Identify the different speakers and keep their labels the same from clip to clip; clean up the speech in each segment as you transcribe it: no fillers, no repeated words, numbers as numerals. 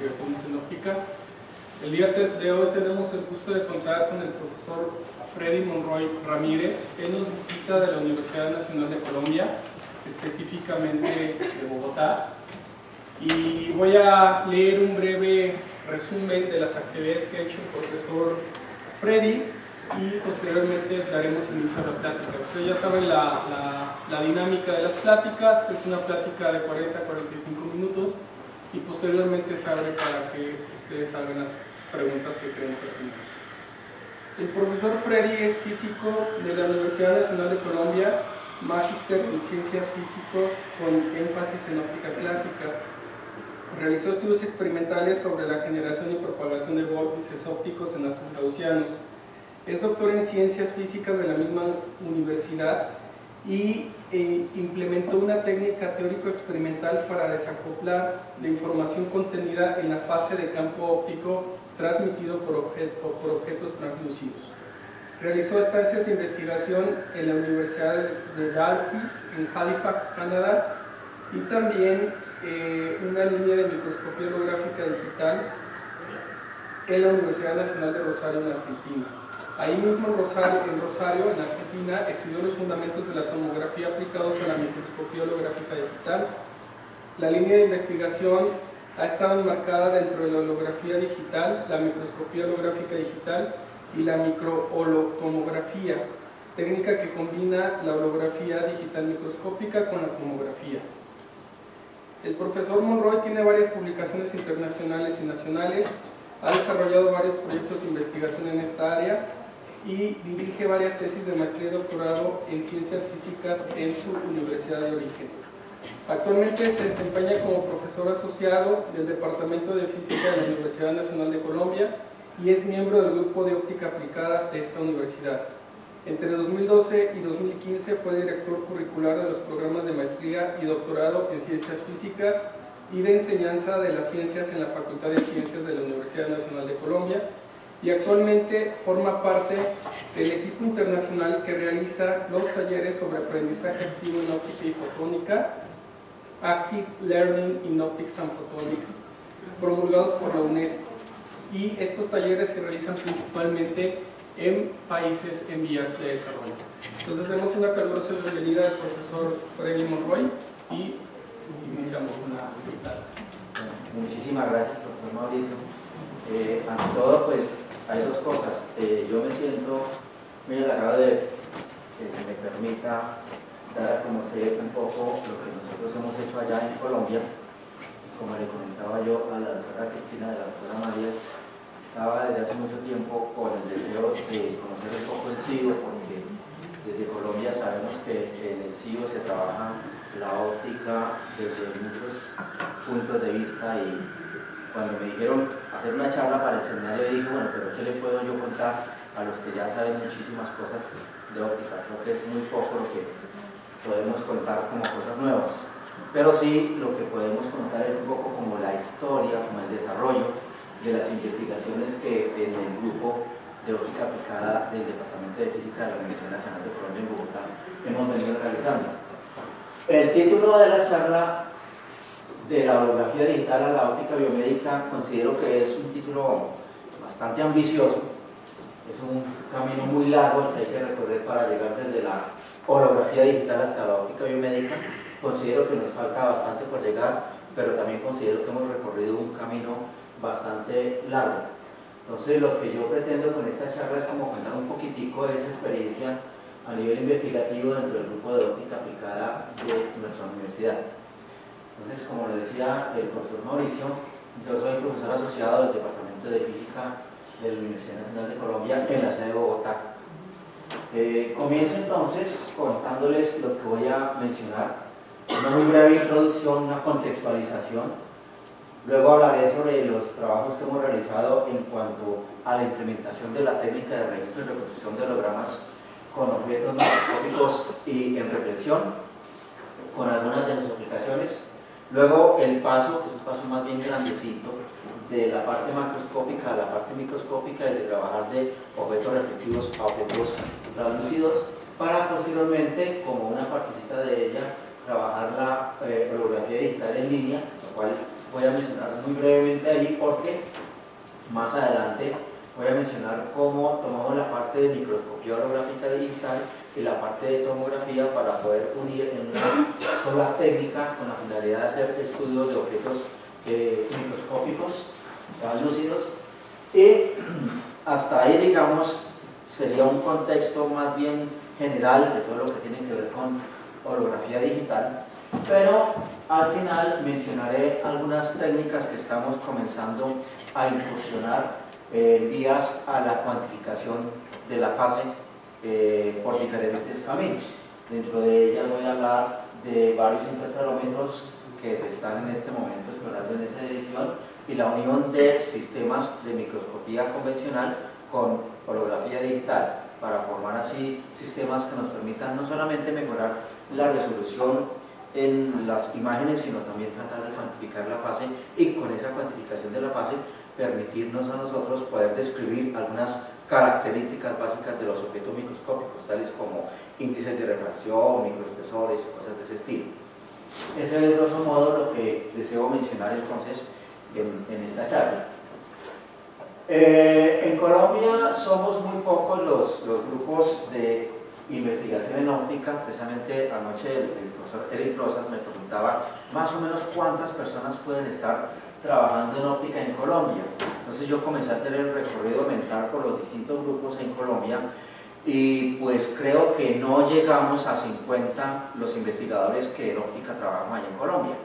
Speaker 1: Investigaciones en Óptica. El día de hoy tenemos el gusto de contar con el profesor Freddy Monroy Ramírez. Él nos visita de la Universidad Nacional de Colombia, específicamente de Bogotá. Y voy a leer un breve resumen de las actividades que ha hecho el profesor Freddy y posteriormente daremos inicio a la plática. Ustedes ya saben la dinámica de las pláticas, es una plática de 40 a 45 minutos y posteriormente se abre para que ustedes hagan las preguntas que creen pertinentes. El profesor Freddy es físico de la Universidad Nacional de Colombia, magíster en ciencias físicas con énfasis en óptica clásica. Realizó estudios experimentales sobre la generación y propagación de vórtices ópticos en haces gaussianos. Es doctor en ciencias físicas de la misma universidad y implementó una técnica teórico-experimental para desacoplar la información contenida en la fase de campo óptico transmitido por objetos translúcidos. Realizó estancias de investigación en la Universidad de Dalhousie, en Halifax, Canadá, y también una línea de microscopía holográfica digital en la Universidad Nacional de Rosario, en Argentina. Ahí mismo en Rosario, en Argentina, estudió los fundamentos de la tomografía aplicados a la microscopía holográfica digital. La línea de investigación ha estado enmarcada dentro de la holografía digital, la microscopía holográfica digital y la microholotomografía, técnica que combina la holografía digital microscópica con la tomografía. El profesor Monroy tiene varias publicaciones internacionales y nacionales, ha desarrollado varios proyectos de investigación en esta área y dirige varias tesis de maestría y doctorado en ciencias físicas en su universidad de origen. Actualmente se desempeña como profesor asociado del Departamento de Física de la Universidad Nacional de Colombia y es miembro del grupo de óptica aplicada de esta universidad. Entre 2012 y 2015 fue director curricular de los programas de maestría y doctorado en ciencias físicas y de enseñanza de las ciencias en la Facultad de Ciencias de la Universidad Nacional de Colombia y actualmente forma parte del equipo internacional que realiza los talleres sobre aprendizaje activo en óptica y fotónica, Active Learning in Optics and Photonics, promulgados por la UNESCO, y estos talleres se realizan principalmente en países en vías de desarrollo. Entonces demos una calurosa bienvenida al profesor Freddy Monroy y iniciamos una invitada.
Speaker 2: Muchísimas gracias, profesor Mauricio. Ante todo, pues hay dos cosas. Yo me siento muy halagado de que se me permita dar a conocer un poco lo que nosotros hemos hecho allá en Colombia. Como le comentaba yo a la doctora Cristina, de la doctora María, estaba desde hace mucho tiempo con el deseo de conocer un poco el CIO, porque desde Colombia sabemos que en el CIO se trabaja la óptica desde muchos puntos de vista, y cuando me dijeron hacer una charla para enseñar, le dije, bueno, pero ¿qué le puedo yo contar a los que ya saben muchísimas cosas de óptica? Creo que es muy poco lo que podemos contar como cosas nuevas, pero sí lo que podemos contar es un poco como la historia, como el desarrollo de las investigaciones que en el grupo de óptica aplicada del Departamento de Física de la Universidad Nacional de Colombia en Bogotá hemos venido realizando. El título de la charla, de la holografía digital a la óptica biomédica, considero que es un título bastante ambicioso. Es un camino muy largo el que hay que recorrer para llegar desde la holografía digital hasta la óptica biomédica. Considero que nos falta bastante por llegar, pero también considero que hemos recorrido un camino bastante largo. Entonces, lo que yo pretendo con esta charla es como contar un poquitico de esa experiencia a nivel investigativo dentro del grupo de óptica aplicada de nuestra universidad. Entonces, como le decía el profesor Mauricio, yo soy profesor asociado del Departamento de Física de la Universidad Nacional de Colombia en la sede de Bogotá. Comienzo entonces contándoles lo que voy a mencionar, una muy breve introducción, una contextualización. Luego hablaré sobre los trabajos que hemos realizado en cuanto a la implementación de la técnica de registro y reproducción de hologramas con objetos macroscópicos y en reflexión, con algunas de sus aplicaciones. Luego el paso, que es un paso más bien grandecito, de la parte macroscópica a la parte microscópica, y de trabajar de objetos reflectivos a objetos translúcidos, para posteriormente, como una partecita de ella, trabajar la holografía digital en línea, lo cual voy a mencionar muy brevemente ahí porque más adelante voy a mencionar cómo tomamos la parte de microscopía holográfica digital y la parte de tomografía para poder unir en una sola técnica con la finalidad de hacer estudios de objetos microscópicos, translúcidos, y hasta ahí, digamos, sería un contexto más bien general de todo lo que tiene que ver con holografía digital, pero al final mencionaré algunas técnicas que estamos comenzando a incursionar en vías a la cuantificación de la fase por diferentes caminos. Dentro de ellas voy a hablar de varios interferómetros que se están en este momento explorando en esa dirección y la unión de sistemas de microscopía convencional con holografía digital para formar así sistemas que nos permitan no solamente mejorar la resolución en las imágenes, sino también tratar de cuantificar la fase y con esa cuantificación de la fase permitirnos a nosotros poder describir algunas características básicas de los objetos microscópicos, tales como índices de refracción, microespesores y cosas de ese estilo. Ese es, grosso modo, lo que deseo mencionar entonces en esta charla. En Colombia somos muy pocos los grupos de investigación en óptica. Precisamente anoche el profesor Eric Rosas me preguntaba más o menos cuántas personas pueden estar trabajando en óptica en Colombia. Entonces yo comencé a hacer el recorrido mental por los distintos grupos en Colombia y pues creo que no llegamos a 50 los investigadores que en óptica trabajan allá en Colombia.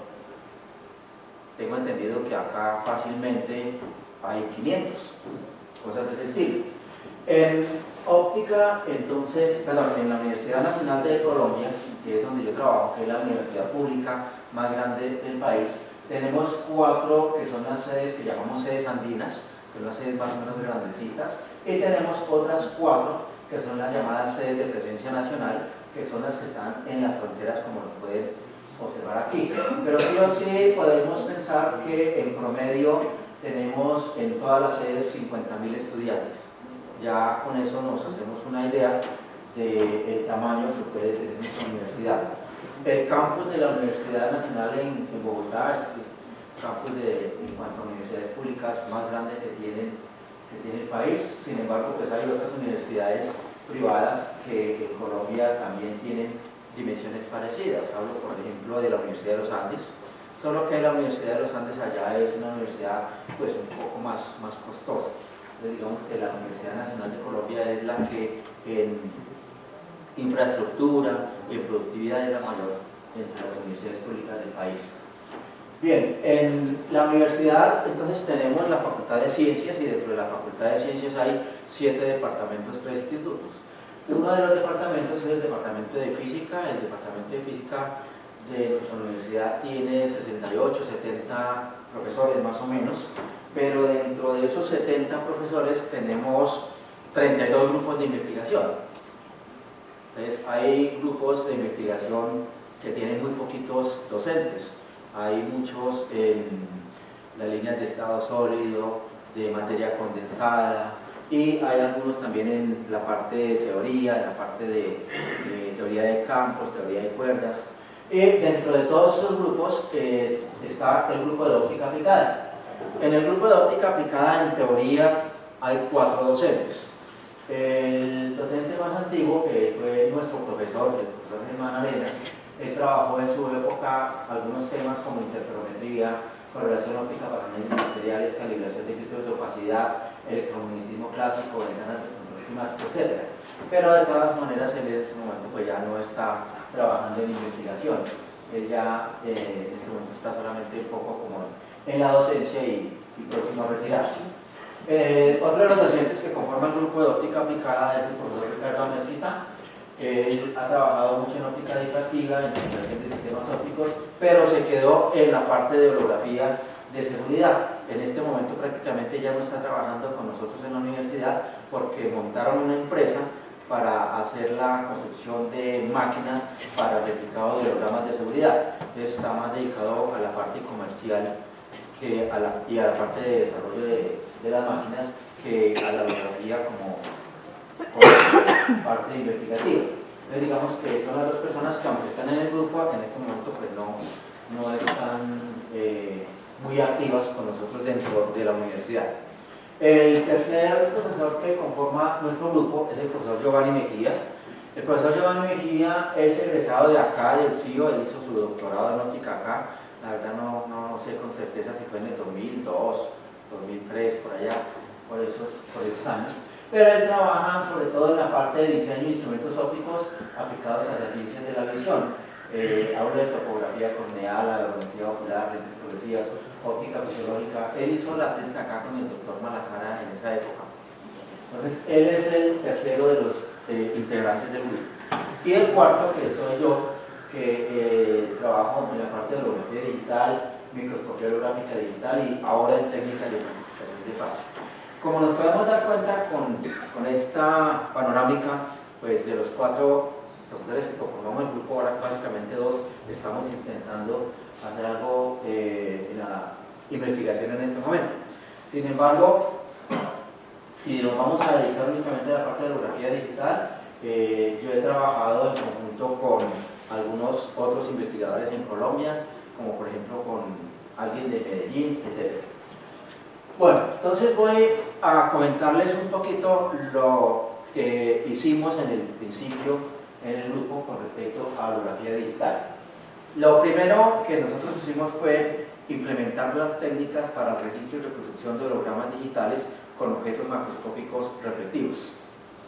Speaker 2: Tengo entendido que acá fácilmente hay 500, cosas de ese estilo. En óptica, entonces, perdón, en la Universidad Nacional de Colombia, que es donde yo trabajo, que es la universidad pública más grande del país, tenemos 4 que son las sedes que llamamos sedes andinas, que son las sedes más o menos grandecitas, y tenemos otras 4 que son las llamadas sedes de presencia nacional, que son las que están en las fronteras, como lo pueden observar aquí. Pero sí o sí podemos pensar que en promedio tenemos en todas las sedes 50.000 estudiantes. Ya con eso nos hacemos una idea del tamaño que puede tener nuestra universidad. El campus de la Universidad Nacional en Bogotá es el campus en cuanto a universidades públicas más grande que tiene el país. Sin embargo, pues hay otras universidades privadas que en Colombia también tienen dimensiones parecidas. Hablo, por ejemplo, de la Universidad de los Andes, solo que la Universidad de los Andes allá es una universidad pues un poco más costosa. Entonces, digamos que la Universidad Nacional de Colombia es la que en infraestructura y en productividad es la mayor entre las universidades públicas del país. Bien, en la universidad entonces tenemos la Facultad de Ciencias y dentro de la Facultad de Ciencias hay 7 departamentos, 3 institutos. Uno de los departamentos es el departamento de física. El departamento de física de nuestra universidad tiene 68, 70 profesores más o menos, pero dentro de esos 70 profesores tenemos 32 grupos de investigación. Entonces hay grupos de investigación que tienen muy poquitos docentes. Hay muchos en las líneas de estado sólido, de materia condensada, y hay algunos también en la parte de teoría, en la parte de teoría de campos, teoría de cuerdas. Y dentro de todos esos grupos está el grupo de óptica aplicada. En el grupo de óptica aplicada, en teoría, hay 4 docentes. El docente más antiguo, que fue nuestro profesor, el profesor Germán Arena, él trabajó en su época algunos temas como interferometría, correlación óptica para análisis de materiales, calibración de filtros de opacidad, electromagnetismo clásico, ventanas de control climático, etc. Pero de todas maneras él en este momento pues ya no está trabajando en investigación. Él ya en este momento está solamente un poco como en la docencia y próximo a retirarse. Otro de los docentes que conforma el grupo de óptica aplicada es el profesor Ricardo Mezquita. Él ha trabajado mucho en óptica difractiva, en simulación de sistemas ópticos, pero se quedó en la parte de holografía de seguridad. En este momento prácticamente ya no está trabajando con nosotros en la universidad porque montaron una empresa para hacer la construcción de máquinas para el replicado de hologramas de seguridad. Entonces está más dedicado a la parte comercial y a la parte de desarrollo de las máquinas que a la holografía como parte investigativa. Entonces digamos que son las 2 personas que aunque están en el grupo, en este momento pues no están muy activas con nosotros dentro de la universidad. El tercer profesor que conforma nuestro grupo es el profesor Giovanni Mejía. El profesor Giovanni Mejía es egresado de acá, del CIO, él hizo su doctorado en óptica acá. La verdad no sé con certeza si fue en el 2002, 2003, por allá, por esos años. Pero él trabaja sobre todo en la parte de diseño de instrumentos ópticos aplicados a las ciencias de la visión. Habla de topografía corneal, agrometría ocular, lentes progresivas, óptica fisiológica. Él hizo la tesis acá con el doctor Malacara en esa época. Entonces, él es el tercero de los integrantes del grupo. Y el cuarto, que soy yo, que trabajo en la parte de holografía digital, microscopía holográfica digital y ahora en técnica de fase. Como nos podemos dar cuenta con esta panorámica, pues de los 4 profesores que conformamos el grupo, ahora básicamente 2 estamos intentando hacer algo en la investigación en este momento. Sin embargo, si nos vamos a dedicar únicamente a la parte de holografía digital, yo he trabajado en conjunto con algunos otros investigadores en Colombia, como por ejemplo con alguien de Medellín, etc. Bueno, entonces voy a comentarles un poquito lo que hicimos en el principio en el grupo con respecto a holografía digital. Lo primero que nosotros hicimos fue implementar las técnicas para el registro y reproducción de hologramas digitales con objetos macroscópicos reflectivos.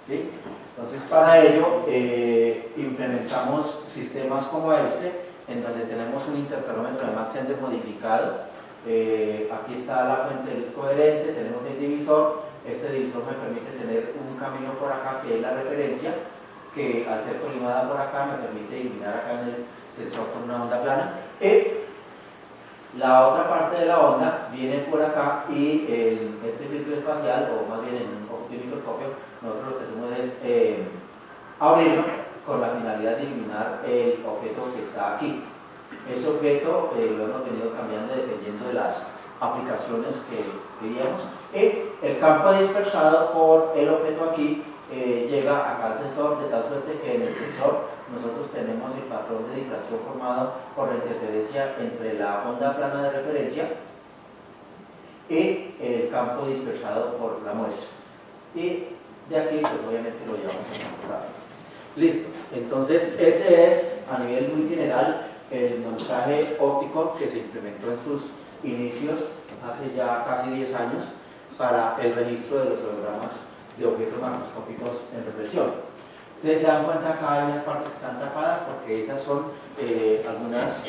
Speaker 2: ¿Sí? Entonces, para ello implementamos sistemas como este, en donde tenemos un interferómetro de Mach Zehnder modificado. Aquí está la fuente de luz coherente, tenemos el divisor. Este divisor me permite tener un camino por acá, que es la referencia, que al ser colimada por acá me permite iluminar acá en el sensor con una onda plana. La otra parte de la onda viene por acá y este filtro espacial, o más bien en un microscopio, nosotros lo que hacemos es abrirlo con la finalidad de iluminar el objeto que está aquí. Ese objeto lo hemos venido cambiando dependiendo de las aplicaciones que queríamos. El campo dispersado por el objeto aquí llega acá al sensor, de tal suerte que en el sensor nosotros tenemos el patrón de difracción formado por la interferencia entre la onda plana de referencia y el campo dispersado por la muestra. Y de aquí, pues obviamente lo llevamos a computador. Listo. Entonces, ese es, a nivel muy general, el montaje óptico que se implementó en sus inicios hace ya casi 10 años para el registro de los hologramas de objetos macroscópicos en reflexión. Ustedes se dan cuenta acá hay unas partes que están tapadas porque esas son algunas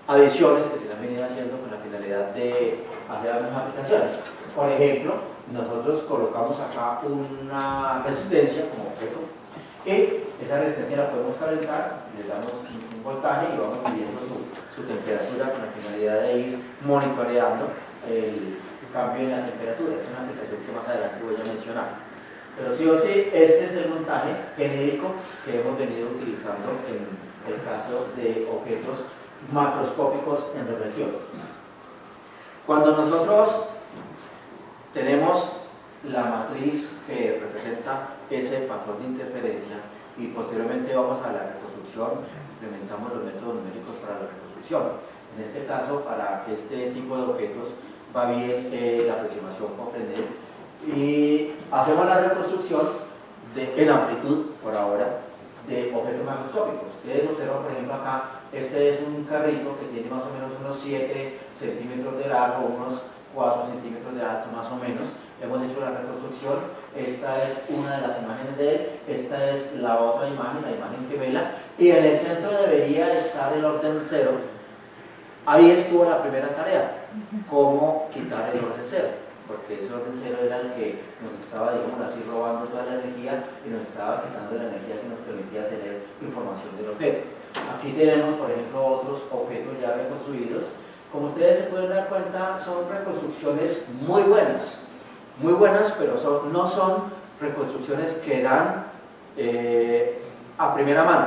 Speaker 2: adiciones que se han venido haciendo con la finalidad de hacer algunas aplicaciones. Por ejemplo, nosotros colocamos acá una resistencia como objeto y esa resistencia la podemos calentar, le damos un voltaje y vamos midiendo su temperatura con la finalidad de ir monitoreando el cambio en la temperatura. Es una aplicación que más adelante voy a mencionar. Pero sí o sí, este es el montaje genérico que hemos venido utilizando en el caso de objetos macroscópicos en reflexión. Cuando nosotros tenemos la matriz que representa ese patrón de interferencia y posteriormente vamos a la reconstrucción, implementamos los métodos numéricos para la reconstrucción. En este caso, para este tipo de objetos va bien la aproximación con Fresnel y hacemos la reconstrucción en amplitud, por ahora, de objetos macroscópicos. Ustedes observan, por ejemplo, acá, este es un carrito que tiene más o menos unos 7 centímetros de largo, unos 4 centímetros de alto más o menos. Hemos hecho la reconstrucción. Esta es una de las imágenes de él, esta es la otra imagen, la imagen gemela, y en el centro debería estar el orden 0. Ahí estuvo la primera tarea, cómo quitar el orden 0, porque ese orden 0 era el que nos estaba, digamos así, robando toda la energía y nos estaba quitando la energía que nos permitía tener información del objeto. Aquí tenemos, por ejemplo, otros objetos ya reconstruidos. Como ustedes se pueden dar cuenta, son reconstrucciones muy buenas, pero no son reconstrucciones que dan a primera mano.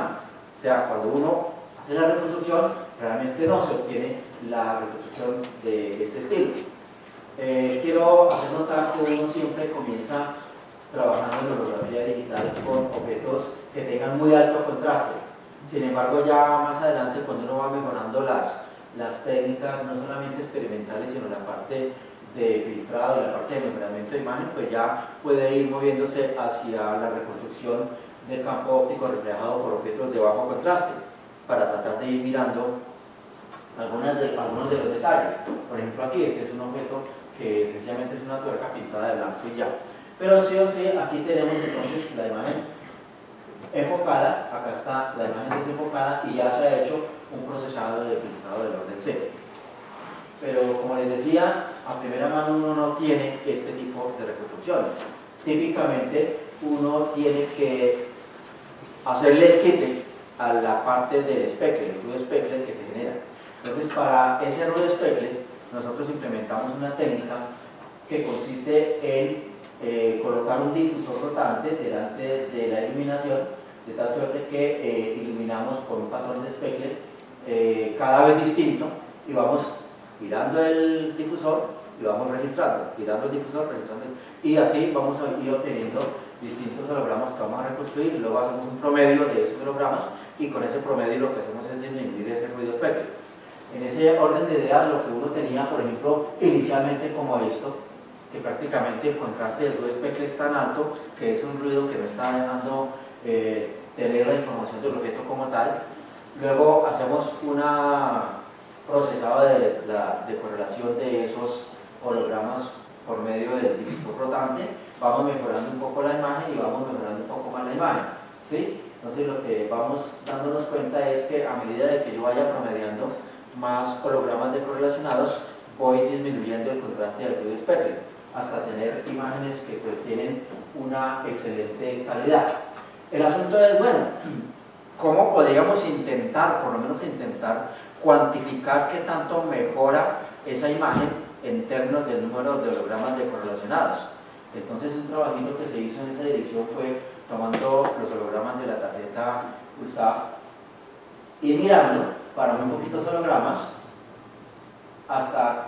Speaker 2: O sea, cuando uno hace la reconstrucción, realmente no se obtiene la reconstrucción de este estilo. Quiero hacer notar que uno siempre comienza trabajando en holografía digital con objetos que tengan muy alto contraste. Sin embargo, ya más adelante, cuando uno va mejorando las las técnicas no solamente experimentales, sino la parte de filtrado y la parte de mejoramiento de imagen, pues ya puede ir moviéndose hacia la reconstrucción del campo óptico reflejado por objetos de bajo contraste, para tratar de ir mirando algunos de los detalles. Por ejemplo, aquí este es un objeto que sencillamente es una tuerca pintada de blanco y ya. Pero sí o sí, aquí tenemos entonces la imagen enfocada, acá está la imagen desenfocada y ya se ha hecho un procesado de filtrado del orden C. Pero como les decía, a primera mano uno no tiene este tipo de reconstrucciones. Típicamente uno tiene que hacerle el quite a la parte del speckle, el ruido speckle que se genera. Entonces, para ese ruido speckle, nosotros implementamos una técnica que consiste en colocar un difusor rotante delante de la iluminación, de tal suerte que iluminamos con un patrón de speckle cada vez distinto y vamos girando el difusor y vamos registrando, girando el difusor, registrando, y así vamos a ir obteniendo distintos hologramas que vamos a reconstruir y luego hacemos un promedio de esos hologramas y con ese promedio lo que hacemos es disminuir ese ruido speckle. En ese orden de ideas, lo que uno tenía, por ejemplo, inicialmente como esto, que prácticamente el contraste del ruido speckle es tan alto que es un ruido que no está dejando tener la información del objeto como tal. Luego hacemos un procesado de correlación de esos hologramas por medio del difusor rotante, vamos mejorando un poco la imagen y vamos mejorando un poco más la imagen, ¿sí? Entonces lo que vamos dándonos cuenta es que a medida de que yo vaya promediando más hologramas decorrelacionados, voy disminuyendo el contraste del ruido speckle hasta tener imágenes que pues tienen una excelente calidad. El asunto es, bueno, ¿cómo podríamos intentar, por lo menos intentar, cuantificar qué tanto mejora esa imagen en términos del número de hologramas decorrelacionados? Entonces un trabajito que se hizo en esa dirección fue tomando los hologramas de la tarjeta USA y mirando para muy poquitos hologramas hasta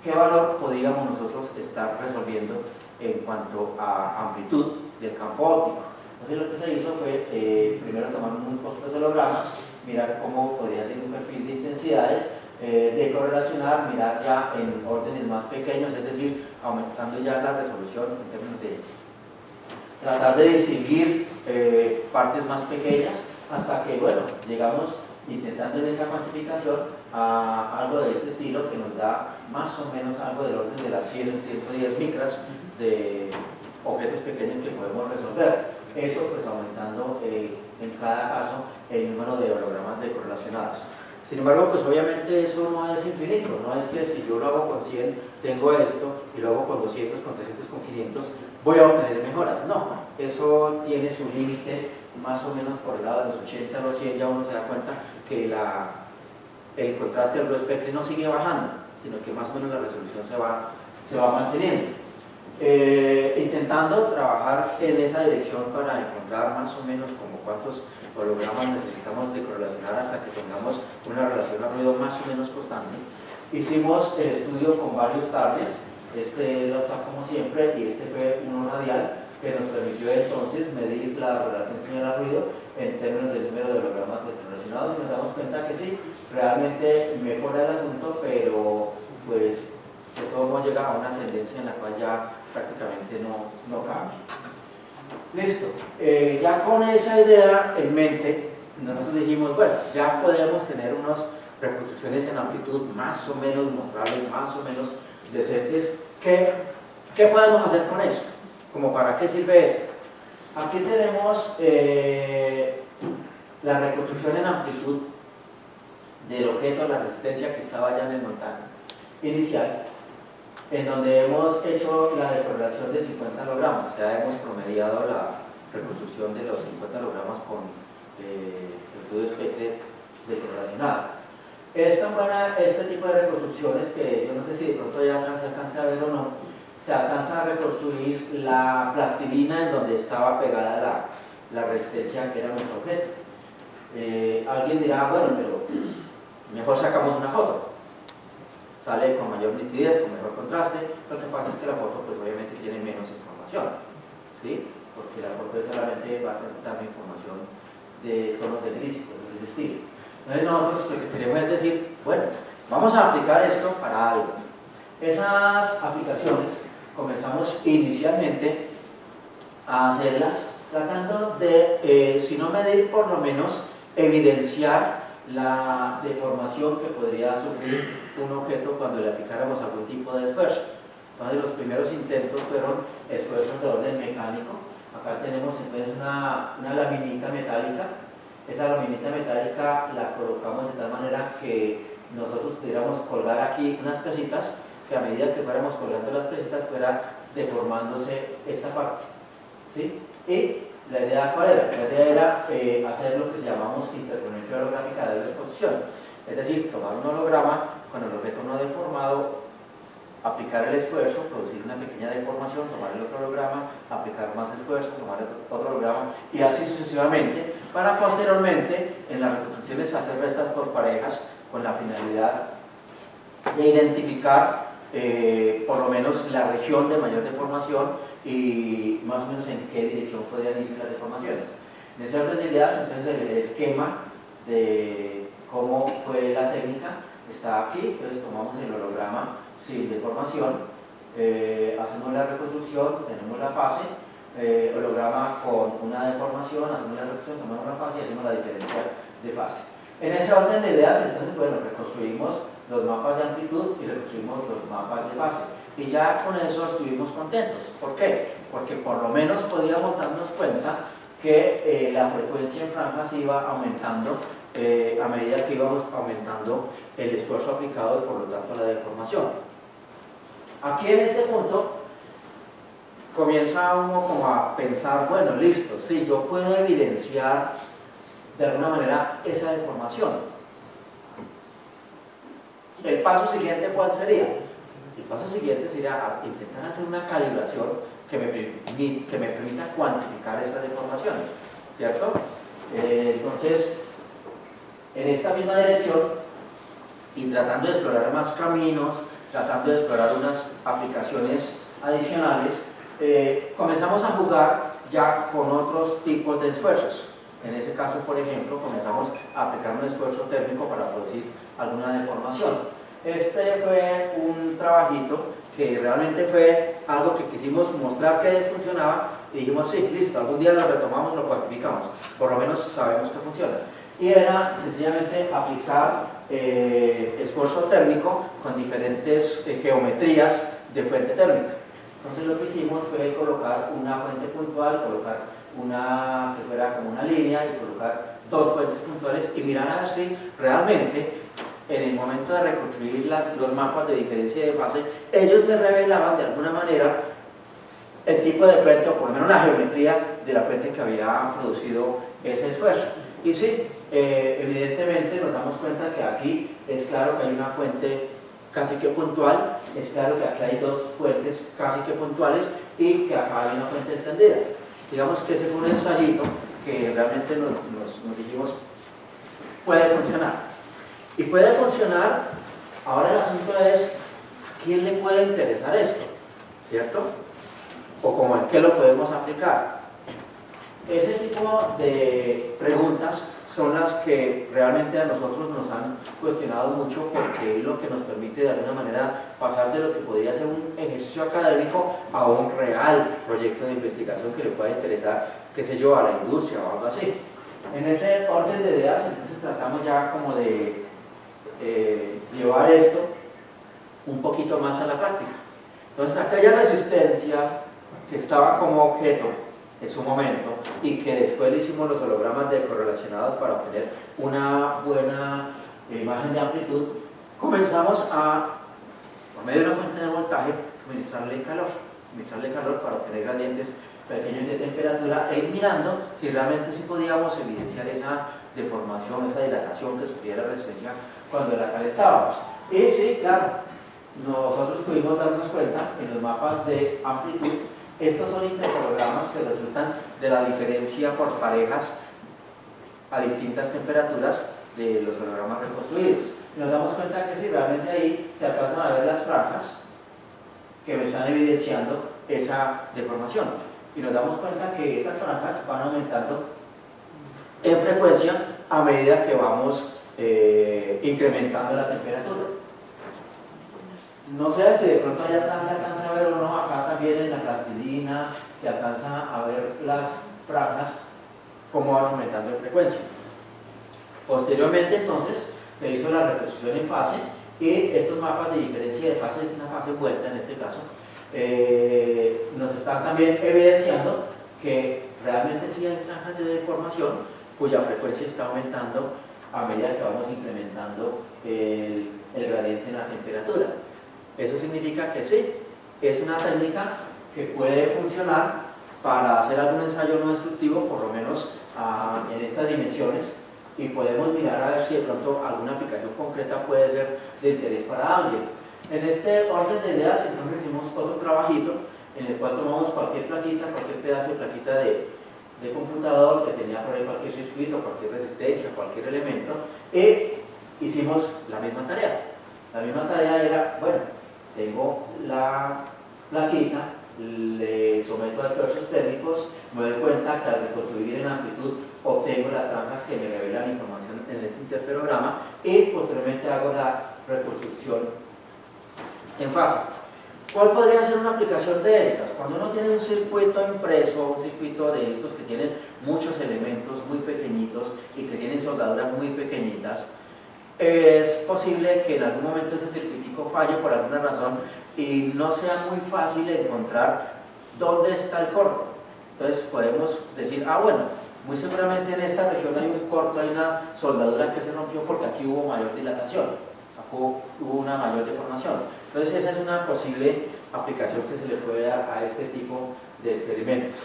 Speaker 2: qué valor podríamos nosotros estar resolviendo en cuanto a amplitud del campo óptico. Entonces lo que se hizo fue primero tomar muy poquitos hologramas, mirar cómo podría ser un perfil de intensidades, de correlacionar, mirar ya en órdenes más pequeños, es decir, aumentando ya la resolución en términos de tratar de distinguir partes más pequeñas hasta que, bueno, llegamos intentando en esa cuantificación a algo de este estilo que nos da más o menos algo del orden de las 110 micras de objetos pequeños que podemos resolver. Eso pues aumentando en cada caso el número de hologramas decorrelacionados. Sin embargo, pues obviamente eso no es infinito, no es que si yo lo hago con 100 tengo esto y lo hago con 200, con 300, con 500 voy a obtener mejoras. No, eso tiene su límite más o menos por el lado de los 80 o los 100, ya uno se da cuenta que el contraste del ruido speckle no sigue bajando, sino que más o menos la resolución se va manteniendo. Intentando trabajar en esa dirección para encontrar más o menos como cuántos hologramas necesitamos de correlacionar hasta que tengamos una relación a ruido más o menos constante. Hicimos el estudio con varios targets, este lo está como siempre y este fue uno radial que nos permitió entonces medir la relación señal a ruido en términos del número de hologramas descorrelacionados y nos damos cuenta que sí, realmente mejora el asunto, pero pues de todo modo llega a una tendencia en la cual ya prácticamente no cambia. Listo, ya con esa idea en mente, nosotros dijimos, bueno, ya podemos tener unas reconstrucciones en amplitud más o menos mostrables, más o menos decentes. ¿Qué podemos hacer con eso? ¿Como para qué sirve esto? Aquí tenemos la reconstrucción en amplitud del objeto, la resistencia que estaba ya en el montaje inicial, en donde hemos hecho la decorrelación de 50 hologramas, ya hemos promediado la reconstrucción de los 50 hologramas con el ruido speckle decorrelacionado. Este tipo de reconstrucciones, que yo no sé si de pronto ya se alcanza a ver o no, se alcanza a reconstruir la plastilina en donde estaba pegada la resistencia que era nuestro objeto. Alguien dirá, bueno, pero mejor sacamos una foto. Sale con mayor nitidez, con mejor contraste. Lo que pasa es que la foto pues obviamente tiene menos información, ¿sí? Porque la foto solamente va a dar información de tonos de gris, cosas de ese estilo. Entonces nosotros lo que queremos es decir, bueno, vamos a aplicar esto para algo. Esas aplicaciones comenzamos inicialmente a hacerlas tratando de, si no medir, por lo menos evidenciar la deformación que podría sufrir un objeto cuando le aplicáramos algún tipo de esfuerzo. Entonces los primeros intentos fueron esfuerzos de orden mecánico. Acá tenemos entonces una laminita metálica. Esa laminita metálica la colocamos de tal manera que nosotros pudiéramos colgar aquí unas pesitas, que a medida que fuéramos colgando las pesitas fuera deformándose esta parte, ¿sí? Y la idea ¿cuál era? La idea era hacer lo que llamamos interferencia holográfica de exposición, es decir, tomar un holograma con el objeto no deformado, aplicar el esfuerzo, producir una pequeña deformación, tomar el otro holograma, aplicar más esfuerzo, tomar otro holograma y así sucesivamente, para posteriormente en las reconstrucciones hacer restas por parejas con la finalidad de identificar por lo menos la región de mayor deformación y más o menos en qué dirección podrían irse las deformaciones. En ese orden de ideas, entonces el esquema de cómo fue la técnica está aquí. Entonces tomamos el holograma sin deformación, hacemos la reconstrucción, tenemos la fase, holograma con una deformación, hacemos la reconstrucción, tomamos la fase y hacemos la diferencia de fase. En ese orden de ideas, entonces, bueno, reconstruimos los mapas de amplitud y reconstruimos los mapas de fase. Y ya con eso estuvimos contentos. ¿Por qué? Porque por lo menos podíamos darnos cuenta que la frecuencia en franjas iba aumentando a medida que íbamos aumentando el esfuerzo aplicado y por lo tanto la deformación. Aquí en este punto comienza uno como a pensar, bueno, listo, sí, yo puedo evidenciar de alguna manera esa deformación. El paso siguiente, ¿cuál sería? El paso siguiente sería intentar hacer una calibración que me permita cuantificar esas deformaciones, ¿cierto? Entonces, en esta misma dirección y tratando de explorar más caminos, tratando de explorar unas aplicaciones adicionales, comenzamos a jugar ya con otros tipos de esfuerzos. En ese caso, por ejemplo, comenzamos a aplicar un esfuerzo térmico para producir alguna deformación. Este fue un trabajito que realmente fue algo que quisimos mostrar que funcionaba y dijimos, sí, listo, algún día lo retomamos, lo cuantificamos, por lo menos sabemos que funciona. Y era sencillamente aplicar esfuerzo térmico con diferentes geometrías de fuente térmica. Entonces lo que hicimos fue colocar una fuente puntual, colocar una que fuera como una línea y colocar dos fuentes puntuales y mirar a ver si realmente en el momento de reconstruir los mapas de diferencia de fase, ellos me revelaban de alguna manera el tipo de fuente o por lo menos la geometría de la fuente que había producido ese esfuerzo. Y sí, evidentemente nos damos cuenta que aquí es claro que hay una fuente casi que puntual, es claro que aquí hay dos fuentes casi que puntuales y que acá hay una fuente extendida. Digamos que ese fue un ensayito que realmente nos dijimos puede funcionar. Y puede funcionar, ahora el asunto es ¿a quién le puede interesar esto? ¿Cierto? O como en qué lo podemos aplicar. Ese tipo de preguntas son las que realmente a nosotros nos han cuestionado mucho porque es lo que nos permite de alguna manera pasar de lo que podría ser un ejercicio académico a un real proyecto de investigación que le pueda interesar, qué sé yo, a la industria o algo así. En ese orden de ideas, entonces tratamos ya como de llevar esto un poquito más a la práctica. Entonces aquella resistencia que estaba como objeto en su momento y que después le hicimos los hologramas de correlacionados para obtener una buena imagen de amplitud, comenzamos a, por medio de una fuente de voltaje, suministrarle calor para obtener gradientes pequeños de temperatura e ir mirando si realmente sí podíamos evidenciar esa deformación, esa dilatación que sufría la resistencia cuando la calentábamos. Y sí, claro, nosotros pudimos darnos cuenta en los mapas de amplitud. Estos son interhologramas que resultan de la diferencia por parejas a distintas temperaturas de los hologramas reconstruidos. Y nos damos cuenta que sí, realmente ahí se alcanzan a ver las franjas que me están evidenciando esa deformación. Y nos damos cuenta que esas franjas van aumentando en frecuencia a medida que vamos incrementando la temperatura. No sé si de pronto allá atrás se alcanza a ver o no, acá también en la plastilina se alcanza a ver las franjas cómo van aumentando en frecuencia. Posteriormente entonces se hizo la reconstrucción en fase y estos mapas de diferencia de fase, es una fase vuelta en este caso, nos están también evidenciando que realmente sí hay franjas de deformación cuya frecuencia está aumentando a medida que vamos incrementando el gradiente en la temperatura. Eso significa que sí, es una técnica que puede funcionar para hacer algún ensayo no destructivo, por lo menos en estas dimensiones, y podemos mirar a ver si de pronto alguna aplicación concreta puede ser de interés para alguien. En este orden de ideas, entonces hicimos otro trabajito en el cual tomamos cualquier plaquita, cualquier pedazo de plaquita de computador que tenía por ahí cualquier circuito, cualquier resistencia, cualquier elemento, e hicimos la misma tarea. La misma tarea era, bueno, tengo la plaquita, le someto a esfuerzos térmicos, me doy cuenta que al reconstruir en amplitud obtengo las franjas que me revelan información en este interferograma y posteriormente hago la reconstrucción en fase. ¿Cuál podría ser una aplicación de estas? Cuando uno tiene un circuito impreso, un circuito de estos que tienen muchos elementos muy pequeñitos y que tienen soldaduras muy pequeñitas, es posible que en algún momento ese circuitico falle por alguna razón y no sea muy fácil encontrar dónde está el corte. Entonces podemos decir, bueno, muy seguramente en esta región hay un corte, hay una soldadura que se rompió porque aquí hubo mayor dilatación, hubo una mayor deformación. Entonces esa es una posible aplicación que se le puede dar a este tipo de experimentos.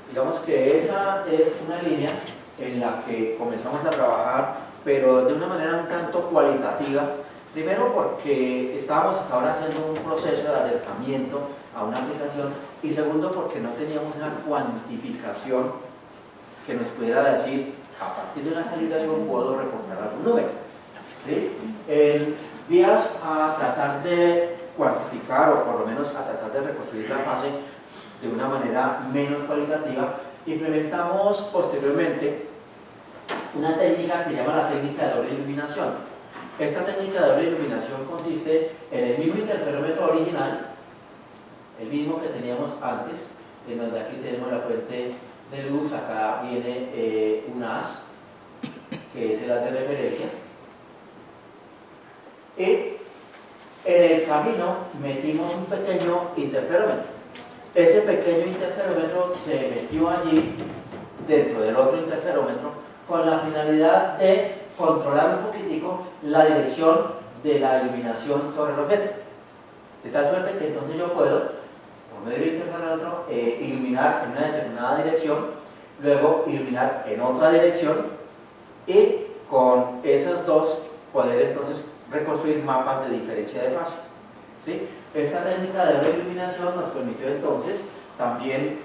Speaker 2: Digamos que esa es una línea en la que comenzamos a trabajar, pero de una manera un tanto cualitativa. Primero porque estábamos hasta ahora haciendo un proceso de acercamiento a una aplicación, y segundo porque no teníamos una cuantificación que nos pudiera decir, a partir de una calibración puedo reportar algún número, ¿sí? En vías a tratar de cuantificar, o por lo menos a tratar de reconstruir la fase de una manera menos cualitativa, implementamos posteriormente una técnica que se llama la técnica de doble iluminación. Esta técnica de doble iluminación consiste en el mismo interferómetro original, el mismo que teníamos antes, en donde aquí tenemos la fuente de luz, acá viene un haz, que es el haz de referencia, y en el camino metimos un pequeño interferómetro. Ese pequeño interferómetro se metió allí, dentro del otro interferómetro, con la finalidad de controlar un poquitico la dirección de la iluminación sobre el objeto. De tal suerte que entonces yo puedo, por medio del interferómetro, iluminar en una determinada dirección, luego iluminar en otra dirección, y con esas dos poder entonces reconstruir mapas de diferencia de fase, ¿sí? Esta técnica de doble iluminación nos permitió entonces también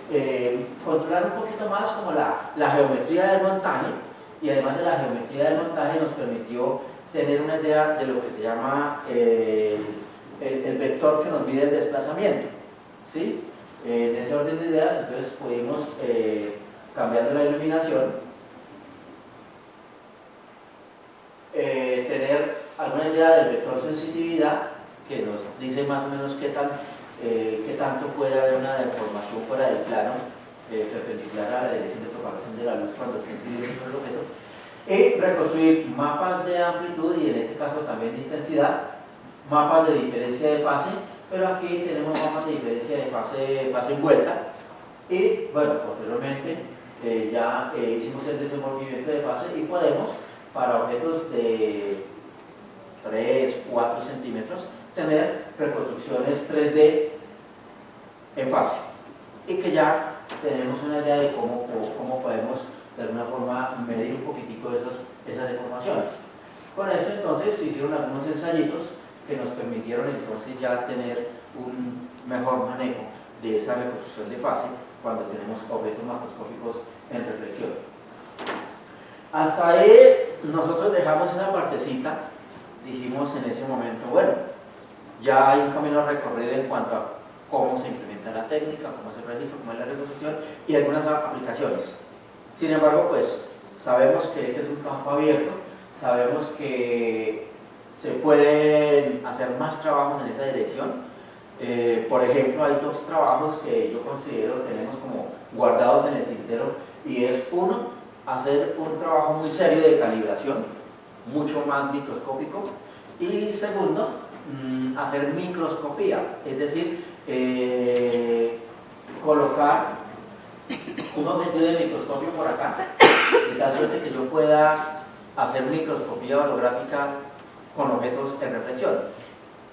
Speaker 2: controlar un poquito más como la geometría del montaje, y además de la geometría del montaje nos permitió tener una idea de lo que se llama el vector que nos mide el desplazamiento, ¿sí? En ese orden de ideas entonces pudimos, cambiando la iluminación, tener alguna idea del vector sensitividad que nos dice más o menos qué tanto puede haber una deformación fuera del plano perpendicular a la dirección de propagación de la luz cuando está incidiendo sobre el objeto, y reconstruir mapas de amplitud y en este caso también de intensidad, mapas de diferencia de fase, pero aquí tenemos mapas de diferencia de fase envuelta, y bueno, posteriormente ya hicimos el desenvolvimiento de fase y podemos, para objetos de 3, 4 centímetros, tener reconstrucciones 3D en fase, y que ya tenemos una idea de cómo podemos de alguna forma medir un poquitico esas deformaciones. Con eso entonces se hicieron algunos ensayitos que nos permitieron entonces ya tener un mejor manejo de esa reconstrucción de fase cuando tenemos objetos macroscópicos en reflexión. Hasta ahí nosotros dejamos esa partecita, dijimos en ese momento, bueno, ya hay un camino recorrido en cuanto a cómo se implementa la técnica, cómo se registra, cómo es la reconstrucción y algunas aplicaciones. Sin embargo, pues sabemos que este es un campo abierto, sabemos que se pueden hacer más trabajos en esa dirección. Por ejemplo, hay dos trabajos que yo considero tenemos como guardados en el tintero, y es uno, hacer un trabajo muy serio de calibración, mucho más microscópico, y segundo, hacer microscopía, es decir, colocar un objetivo de microscopio por acá, de tal suerte que yo pueda hacer microscopía holográfica con objetos en reflexión.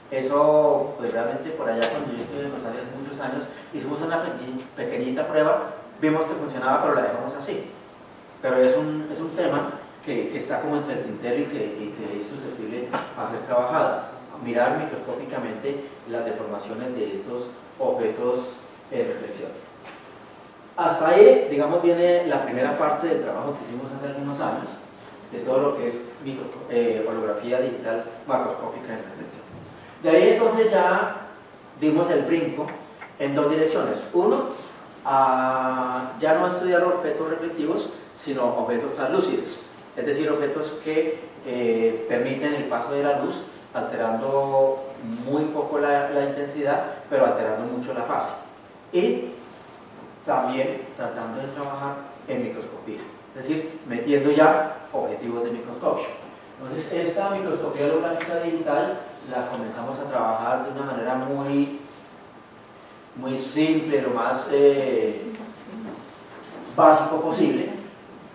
Speaker 2: Eso, pues realmente por allá cuando yo estuve en Rosario hace muchos años, hicimos una pequeñita prueba, vimos que funcionaba, pero la dejamos así. Pero es un tema que está como entre el tintero y que es susceptible a ser trabajado. Mirar microscópicamente las deformaciones de estos objetos en reflexión. Hasta ahí, digamos, viene la primera parte del trabajo que hicimos hace algunos años, de todo lo que es holografía digital macroscópica en reflexión. De ahí entonces ya dimos el brinco en dos direcciones. Uno, ya no estudiar objetos reflectivos, sino objetos translúcidos, es decir, objetos que permiten el paso de la luz, alterando muy poco la intensidad, pero alterando mucho la fase. Y también tratando de trabajar en microscopía, es decir, metiendo ya objetivos de microscopio. Entonces, esta microscopía holográfica digital la comenzamos a trabajar de una manera muy simple, lo más básico posible.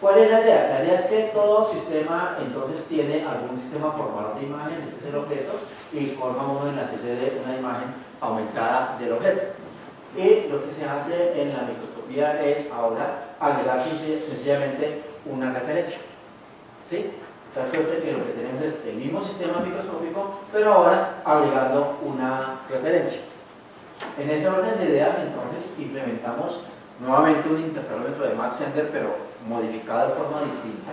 Speaker 2: ¿Cuál es la idea? La idea es que todo sistema entonces tiene algún sistema formador de imagen, este es el objeto, y forma uno en la CCD una imagen aumentada del objeto. Y lo que se hace en la microscopía es ahora agregar sencillamente una referencia. ¿Sí? Tal suerte que lo que tenemos es el mismo sistema microscópico, pero ahora agregando una referencia. En ese orden de ideas, entonces, implementamos nuevamente un interferómetro de Mach Zehnder, pero modificado de forma distinta.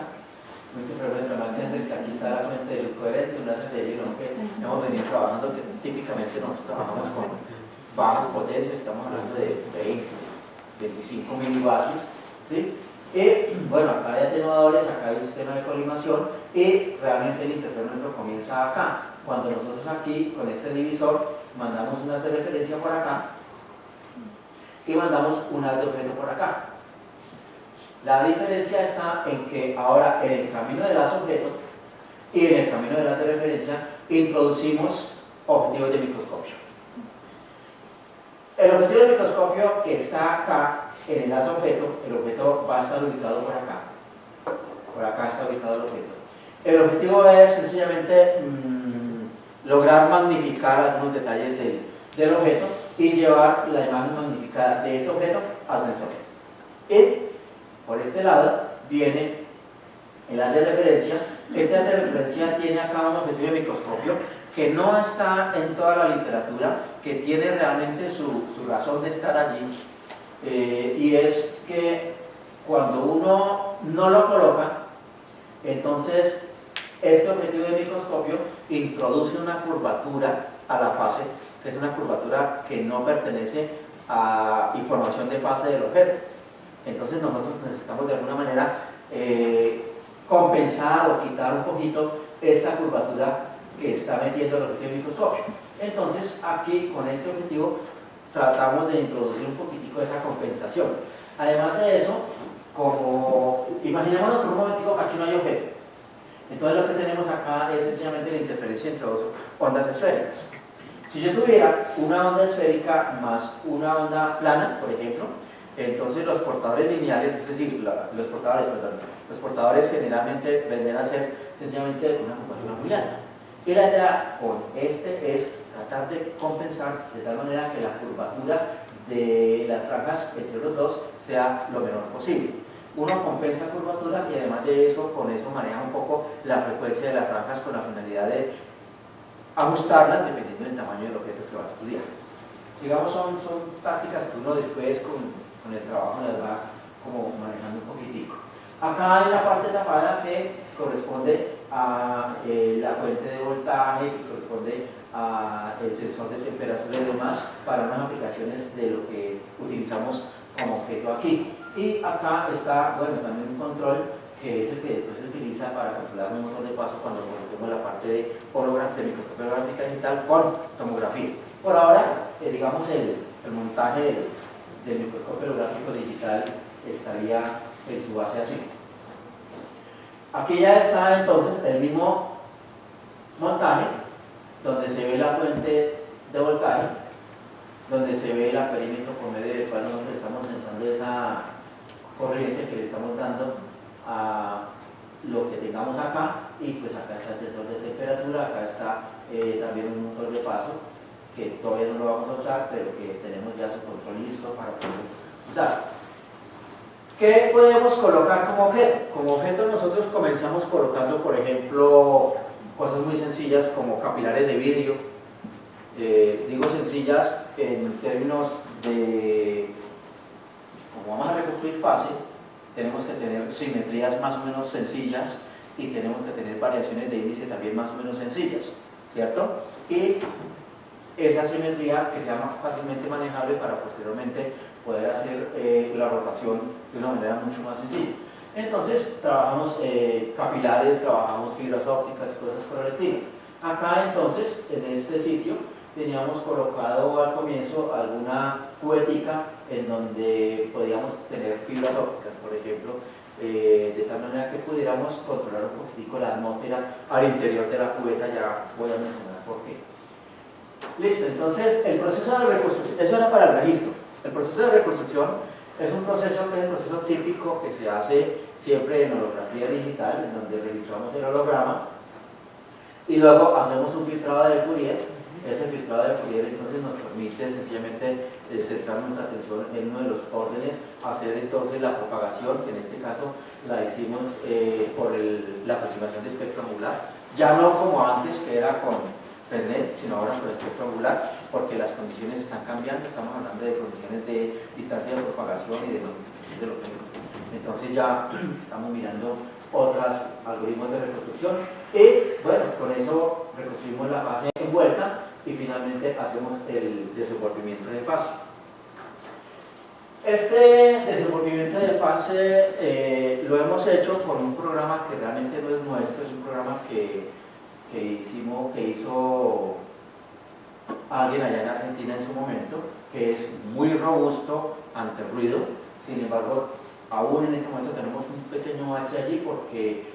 Speaker 2: Un interferómetro de Mach Zehnder, que aquí está la fuente de luz coherente, una serie que hemos venido trabajando, que típicamente nosotros trabajamos con bajas potencias, estamos hablando de 20, 25 milivatios, ¿sí? Y bueno, acá hay atenuadores, acá hay un sistema de colimación, y realmente el interferómetro comienza acá. Cuando nosotros aquí, con este divisor, mandamos unas de referencia por acá y mandamos unas de objeto por acá. La diferencia está en que ahora en el camino de las objetos y en el camino de las de referencia introducimos objetivos de microscopio. El objetivo de microscopio que está acá en el lazo objeto, el objeto va a estar ubicado por acá. Por acá está ubicado el objeto. El objetivo es sencillamente lograr magnificar algunos detalles del objeto y llevar la imagen magnificada de este objeto al sensor. Y por este lado viene el haz de referencia. Este haz de referencia tiene acá un objetivo de microscopio que no está en toda la literatura, que tiene realmente su razón de estar allí, y es que cuando uno no lo coloca, entonces este objetivo de microscopio introduce una curvatura a la fase, que es una curvatura que no pertenece a información de fase del objeto. Entonces nosotros necesitamos de alguna manera compensar o quitar un poquito esta curvatura que está metiendo el objetivo de microscopio. Entonces aquí con este objetivo tratamos de introducir un poquitico de esa compensación. Además de eso, como imaginémonos por un momentico que aquí no hay objeto, entonces lo que tenemos acá es sencillamente la interferencia entre dos ondas esféricas. Si yo tuviera una onda esférica más una onda plana, por ejemplo, entonces los portadores lineales, es decir, los portadores generalmente vendrían a ser sencillamente una curvatura booleana. Y la idea con este es tratar de compensar de tal manera que la curvatura de las franjas entre los dos sea lo menor posible. Uno compensa curvatura y además de eso, con eso maneja un poco la frecuencia de las franjas con la finalidad de ajustarlas dependiendo del tamaño del objeto que va a estudiar. Digamos, son tácticas que uno después con el trabajo las va como manejando un poquitico. Acá hay una parte tapada que corresponde a la fuente de voltaje, que corresponde al sensor de temperatura y demás para unas aplicaciones de lo que utilizamos como objeto aquí. Y acá está, bueno, también un control que es el que después se utiliza para calcular un motor de paso cuando coloquemos la parte de holograma, de microscopía holográfica digital con tomografía. Por ahora, digamos, el montaje del microscopio holográfico digital estaría en su base así. Aquí ya está entonces el mismo montaje, donde se ve la fuente de voltaje, donde se ve el perímetro por medio del cual nosotros estamos sensando esa corriente que le estamos dando a lo que tengamos acá, y pues acá está el sensor de temperatura, acá está también un motor de paso que todavía no lo vamos a usar, pero que tenemos ya su control listo para poder usar. ¿Qué podemos colocar como objeto? Como objeto nosotros comenzamos colocando, por ejemplo, cosas muy sencillas como capilares de vidrio. Digo sencillas en términos de, como vamos a reconstruir fase, tenemos que tener simetrías más o menos sencillas y tenemos que tener variaciones de índice también más o menos sencillas, ¿cierto? Y esa simetría que sea más fácilmente manejable para posteriormente poder hacer la rotación de una manera mucho más sencilla. Entonces trabajamos capilares, trabajamos fibras ópticas, cosas por el estilo. Acá entonces, en este sitio, teníamos colocado al comienzo alguna cubetica en donde podíamos tener fibras ópticas, por ejemplo, de tal manera que pudiéramos controlar un poquitico la atmósfera al interior de la cubeta. Ya voy a mencionar por qué. Listo, entonces el proceso de reconstrucción, eso era para el registro. El proceso de reconstrucción es un proceso que es el proceso típico que se hace siempre en holografía digital, en donde registramos el holograma y luego hacemos un filtrado de Fourier. Ese filtrado de Fourier entonces nos permite sencillamente centrar nuestra atención en uno de los órdenes, hacer entonces la propagación, que en este caso la hicimos por la aproximación de espectro angular, ya no como antes que era con Fresnel, sino ahora por el espectro angular, porque las condiciones están cambiando. Estamos hablando de condiciones de distancia de propagación y de notificación de los medios. Entonces ya estamos mirando otros algoritmos de reconstrucción y bueno, con eso reconstruimos la fase envuelta y finalmente hacemos el desenvolvimiento de fase. Este desenvolvimiento de fase lo hemos hecho con un programa que realmente no es nuestro, es un programa que hizo alguien allá en Argentina en su momento, que es muy robusto ante el ruido. Sin embargo, aún en este momento tenemos un pequeño bache allí porque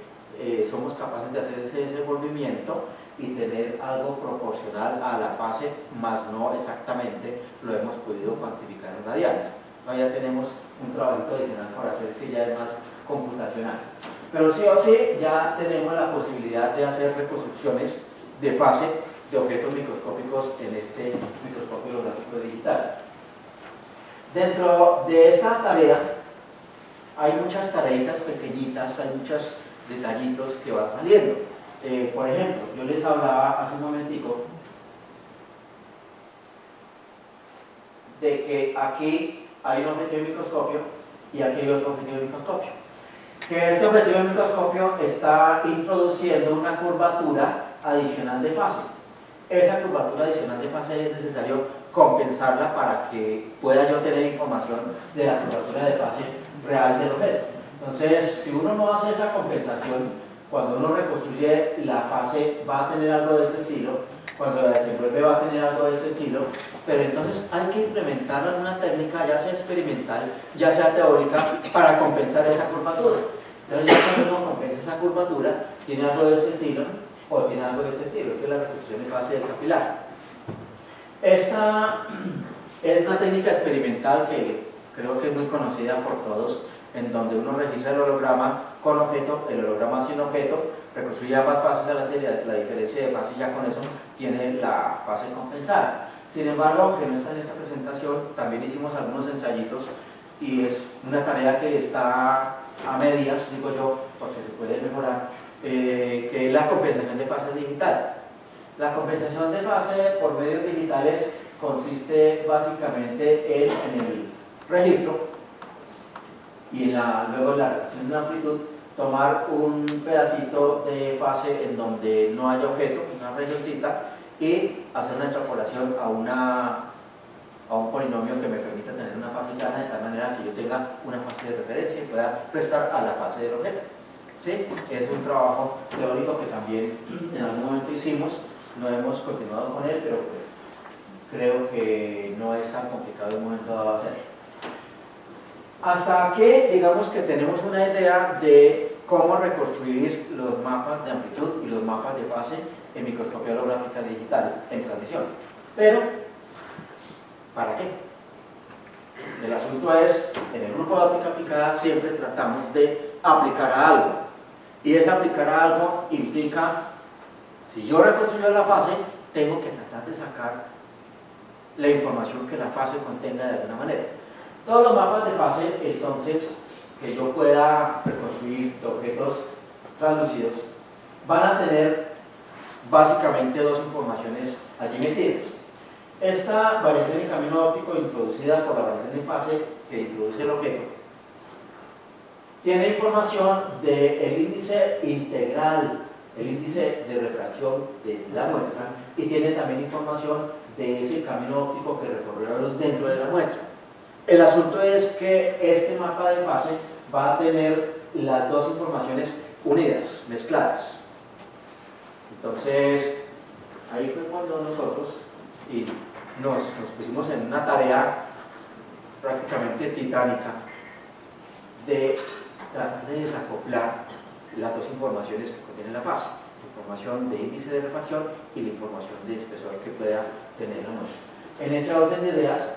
Speaker 2: somos capaces de hacer ese desenvolvimiento y tener algo proporcional a la fase, más no exactamente lo hemos podido cuantificar en radianes. Ya tenemos un trabajito adicional para hacer, que ya es más computacional. Pero sí o sí ya tenemos la posibilidad de hacer reconstrucciones de fase de objetos microscópicos en este microscopio holográfico digital. Dentro de esta tarea hay muchas tareitas pequeñitas, hay muchos detallitos que van saliendo. Por ejemplo, yo les hablaba hace un momentico de que aquí hay un objetivo de microscopio y aquí hay otro objetivo de microscopio. Que este objetivo de microscopio está introduciendo una curvatura adicional de fase. Esa curvatura adicional de fase es necesario compensarla para que pueda yo tener información de la curvatura de fase real del objeto. Entonces, si uno no hace esa compensación, cuando uno reconstruye la fase va a tener algo de ese estilo, cuando la desenvuelve va a tener algo de ese estilo, pero entonces hay que implementar alguna técnica, ya sea experimental, ya sea teórica, para compensar esa curvatura. Entonces ya cuando uno compensa esa curvatura, tiene algo de ese estilo o tiene algo de este estilo. Esta es la reconstrucción de fase del capilar. Esta es una técnica experimental que creo que es muy conocida por todos, en donde uno registra el holograma con objeto, el holograma sin objeto, reconstruye ambas fases a la serie, la diferencia de fase ya con eso tiene la fase compensada. Sin embargo, aunque no está en esta presentación, también hicimos algunos ensayitos y es una tarea que está a medias, digo yo, porque se puede mejorar, que es la compensación de fase digital. La compensación de fase por medios digitales consiste básicamente en el registro y luego en la reducción de amplitud, tomar un pedacito de fase en donde no haya objeto, una regioncita, y hacer una extrapolación a un polinomio que me permita tener una fase llana, de tal manera que yo tenga una fase de referencia y pueda restar a la fase del objeto. ¿sí? Es un trabajo teórico que también en algún momento hicimos, no hemos continuado con él, pero pues creo que no es tan complicado en un momento dado hacerlo. Hasta que digamos que tenemos una idea de cómo reconstruir los mapas de amplitud y los mapas de fase en microscopía holográfica digital en transmisión. Pero, ¿para qué? El asunto es, en el grupo de óptica aplicada siempre tratamos de aplicar a algo. Y ese aplicar a algo implica, si yo reconstruyo la fase, tengo que tratar de sacar la información que la fase contenga de alguna manera. Todos los mapas de fase, entonces, que yo pueda reconstruir de objetos translúcidos, van a tener básicamente dos informaciones allí metidas. Esta variación en camino óptico introducida por la variación en fase que introduce el objeto tiene información del índice integral, el índice de refracción de la muestra, y tiene también información de ese camino óptico que recorrió la luz dentro de la muestra. El asunto es que este mapa de fase va a tener las dos informaciones unidas, mezcladas. Entonces, ahí fue cuando nosotros nos pusimos en una tarea prácticamente titánica de tratar de desacoplar las dos informaciones que contiene la fase, la información de índice de refracción y la información de espesor que pueda tener la muestra. En ese orden de ideas,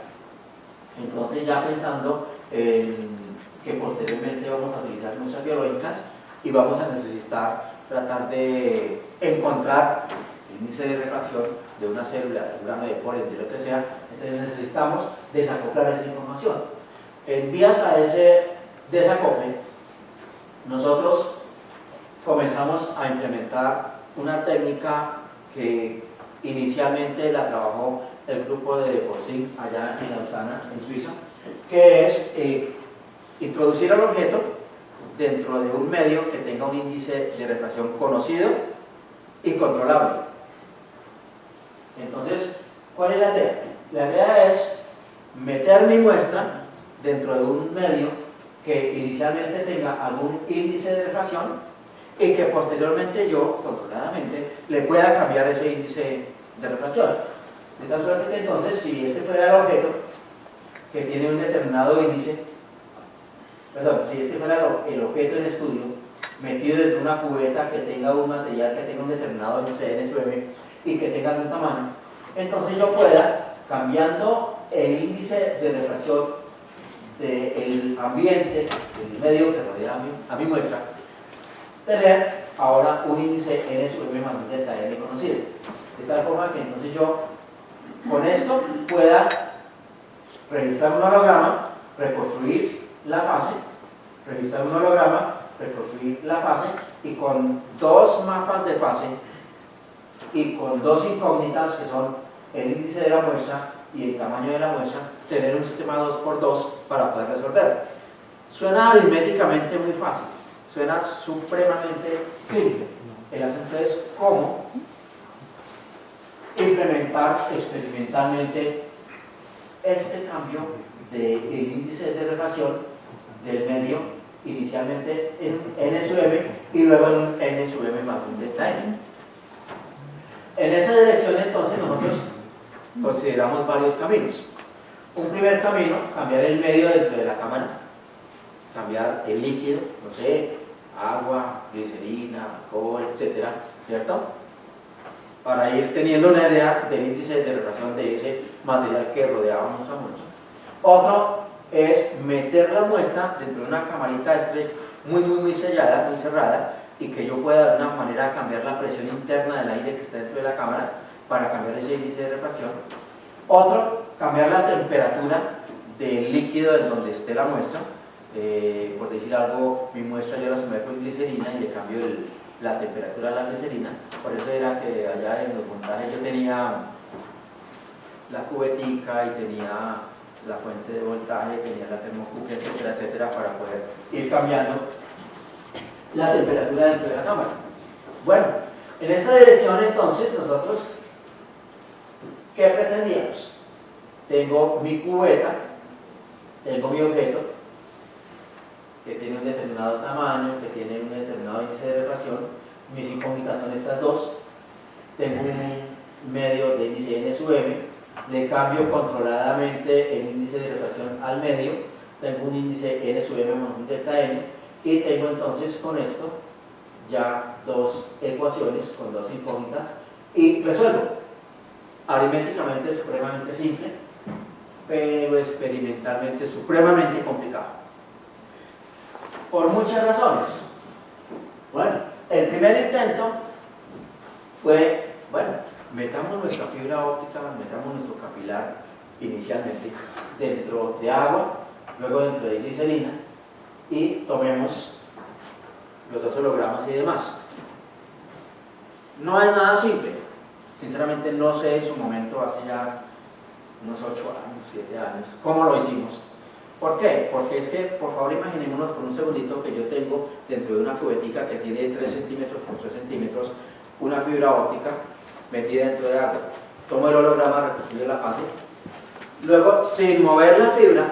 Speaker 2: entonces ya pensando en que posteriormente vamos a utilizar muestras biológicas y vamos a necesitar tratar de encontrar el índice de refracción de una célula, de un grano de polen, de lo que sea. Entonces necesitamos desacoplar esa información. En vías a ese desacople, nosotros comenzamos a implementar una técnica que inicialmente la trabajó el grupo de Porcin allá en Lausana, en Suiza, que es introducir al objeto dentro de un medio que tenga un índice de refracción conocido y controlable. Entonces, ¿cuál es la idea? La idea es meter mi muestra dentro de un medio que inicialmente tenga algún índice de refracción y que posteriormente yo, controladamente, le pueda cambiar ese índice de refracción. De tal suerte que entonces, si este fuera el objeto que tiene un determinado índice, si este fuera el objeto en estudio, metido dentro de una cubeta que tenga un material que tenga un determinado NSVM y que tenga un tamaño, entonces yo pueda, cambiando el índice de refracción del ambiente, del medio que rodea a mi muestra, tener ahora un índice NSVM más un delta N conocido. De tal forma que entonces yo con esto pueda registrar un holograma, reconstruir la fase, registrar un holograma, reconstruir la fase, y con dos mapas de fase y con dos incógnitas que son el índice de la muestra y el tamaño de la muestra, tener un sistema 2x2 para poder resolverlo. Suena aritméticamente muy fácil, suena supremamente simple. El asunto es cómo implementar experimentalmente este cambio del índice de refracción del medio, inicialmente en NSVM y luego en NSVM más un delta N. En esa dirección entonces nosotros consideramos varios caminos. Un primer camino, cambiar el medio dentro de la cámara, cambiar el líquido, no sé, agua, glicerina, alcohol, etcétera, ¿cierto? Para ir teniendo una idea del índice de refracción de ese material que rodeaba nuestra muestra. Otro es meter la muestra dentro de una camarita muy sellada, muy cerrada, y que yo pueda de alguna manera cambiar la presión interna del aire que está dentro de la cámara para cambiar ese índice de refracción. Otro, cambiar la temperatura del líquido en donde esté la muestra. Por decir algo, mi muestra yo la sumerjo en glicerina y le cambio la temperatura de la glicerina. Por eso era que allá en los montajes yo tenía la cubetica y tenía la fuente de voltaje, tenía la termocupla, etcétera, etcétera, para poder ir cambiando la temperatura dentro de la cámara. Bueno, en esta dirección entonces nosotros, ¿qué pretendíamos? Tengo mi cubeta, tengo mi objeto, que tiene un determinado tamaño, que tiene un determinado índice de refracción. Mis incógnitas son estas dos. Tengo un medio de índice N sub m, le cambio controladamente el índice de refracción al medio, tengo un índice N sub m menos un delta n, y tengo entonces con esto ya dos ecuaciones con dos incógnitas y resuelvo. Aritméticamente es supremamente simple, pero experimentalmente supremamente complicado. Por muchas razones. Bueno, el primer intento fue, bueno, metamos nuestra fibra óptica, metamos nuestro capilar inicialmente dentro de agua, luego dentro de glicerina y tomemos los dos hologramas y demás. No es nada simple, sinceramente no sé en su momento, hace ya unos 8 años, 7 años, cómo lo hicimos. ¿Por qué? Porque es que, por favor, imaginémonos por un segundito que yo tengo dentro de una cubetica que tiene 3 centímetros por 3 centímetros una fibra óptica metida dentro de agua. Tomo el holograma, reconstruyo la fase, luego, sin mover la fibra,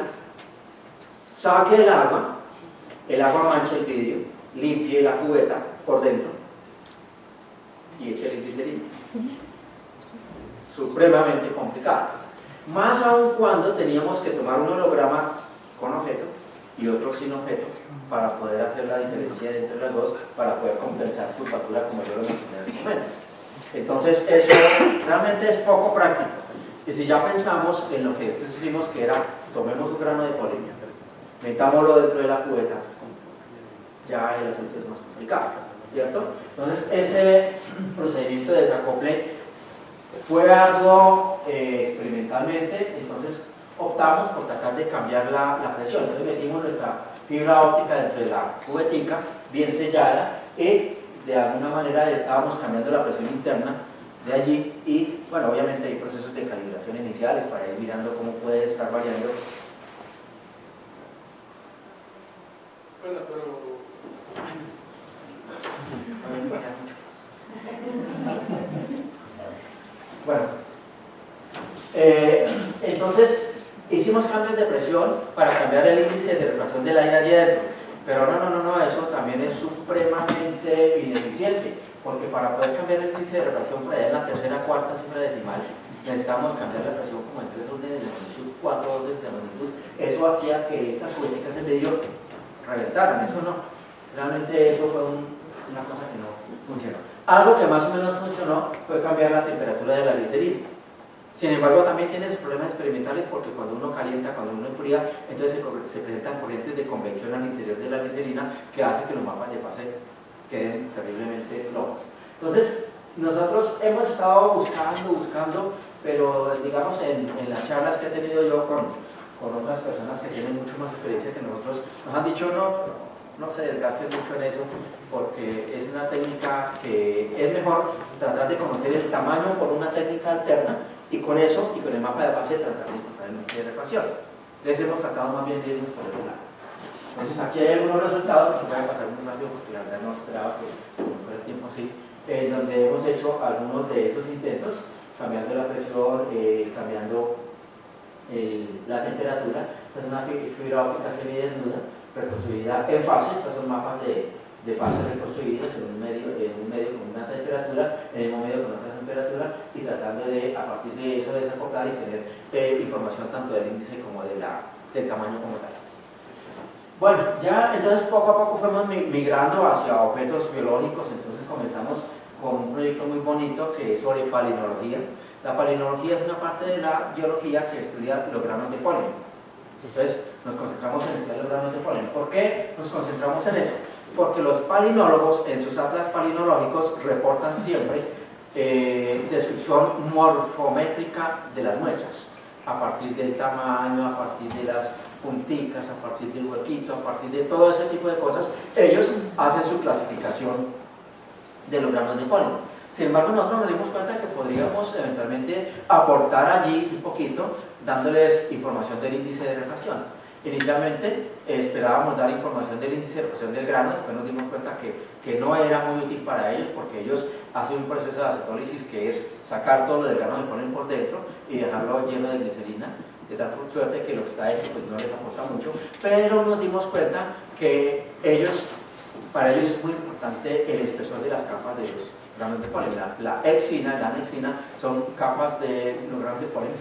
Speaker 2: saque el agua mancha el vidrio, limpie la cubeta por dentro y eche el glicerina. Supremamente complicado. Más aún cuando teníamos que tomar un holograma con objeto y otro sin objeto para poder hacer la diferencia entre las dos, para poder compensar curvatura como yo lo mencioné en el momento. Entonces eso realmente es poco práctico. Y si ya pensamos en lo que después hicimos, que era tomemos un grano de polimia, metámoslo dentro de la cubeta, ya el asunto es más complicado, ¿cierto? Entonces ese procedimiento de desacople fue algo experimentalmente, entonces optamos por tratar de cambiar la presión. Entonces metimos nuestra fibra óptica dentro de la cubetica, bien sellada, y de alguna manera estábamos cambiando la presión interna de allí, y bueno, obviamente hay procesos de calibración iniciales para ir mirando cómo puede estar variando.
Speaker 1: Bueno, pero...
Speaker 2: Bueno, entonces hicimos cambios de presión para cambiar el índice de refracción del aire allí adentro, pero no, eso también es supremamente ineficiente, porque para poder cambiar el índice de refracción por allá en la tercera, cuarta cifra decimal, necesitamos cambiar la presión como en 3 órdenes de magnitud, 4 órdenes de magnitud. Eso hacía que estas cubeticas en medio reventaran, eso no. Realmente eso fue una cosa que no funcionó. Algo que más o menos funcionó fue cambiar la temperatura de la glicerina. Sin embargo, también tiene sus problemas experimentales, porque cuando uno calienta, cuando uno enfría, entonces se presentan corrientes de convección al interior de la glicerina que hace que los mapas de fase queden terriblemente locos. Entonces, nosotros hemos estado buscando, pero digamos en las charlas que he tenido yo con otras personas que tienen mucho más experiencia que nosotros, nos han dicho no se desgasten mucho en eso, porque es una técnica que es mejor tratar de conocer el tamaño por una técnica alterna, y con eso, y con el mapa de fase, tratar de encontrar el índice de refracción. Entonces hemos tratado más bien de irnos por ese lado. Entonces aquí hay algunos resultados que pueden pasar muy rápido, porque la verdad no esperaba que por el tiempo así, donde hemos hecho algunos de esos intentos, cambiando la presión, cambiando la temperatura. Esta es una fibra óptica semidesnuda, reconstruida en fase. Estos son mapas de fases reconstruidas en un medio con una temperatura, en el mismo medio con otra temperatura, y tratando de, a partir de eso, desacoplar y tener información tanto del índice como del tamaño como tal. Bueno, ya entonces poco a poco fuimos migrando hacia objetos biológicos. Entonces comenzamos con un proyecto muy bonito que es sobre palinología. La palinología es una parte de la biología que estudia los granos de polen. Entonces nos concentramos en estudiar los granos de polen. ¿Por qué nos concentramos en eso? Porque los palinólogos en sus atlas palinológicos reportan siempre descripción morfométrica de las muestras, a partir del tamaño, a partir de las punticas, a partir del huequito, a partir de todo ese tipo de cosas. Ellos hacen su clasificación de los granos de polen. Sin embargo, nosotros nos dimos cuenta que podríamos eventualmente aportar allí un poquito, dándoles información del índice de refracción. Inicialmente esperábamos dar información del índice de refracción del grano, después nos dimos cuenta que no era muy útil para ellos, porque ellos hacen un proceso de acetólisis que es sacar todo lo del grano de polen por dentro y dejarlo lleno de glicerina. de tal suerte que lo que está hecho pues no les aporta mucho, pero nos dimos cuenta que para ellos es muy importante el espesor de las capas de los granos de polen. La exina, la nexina son capas de los granos de polen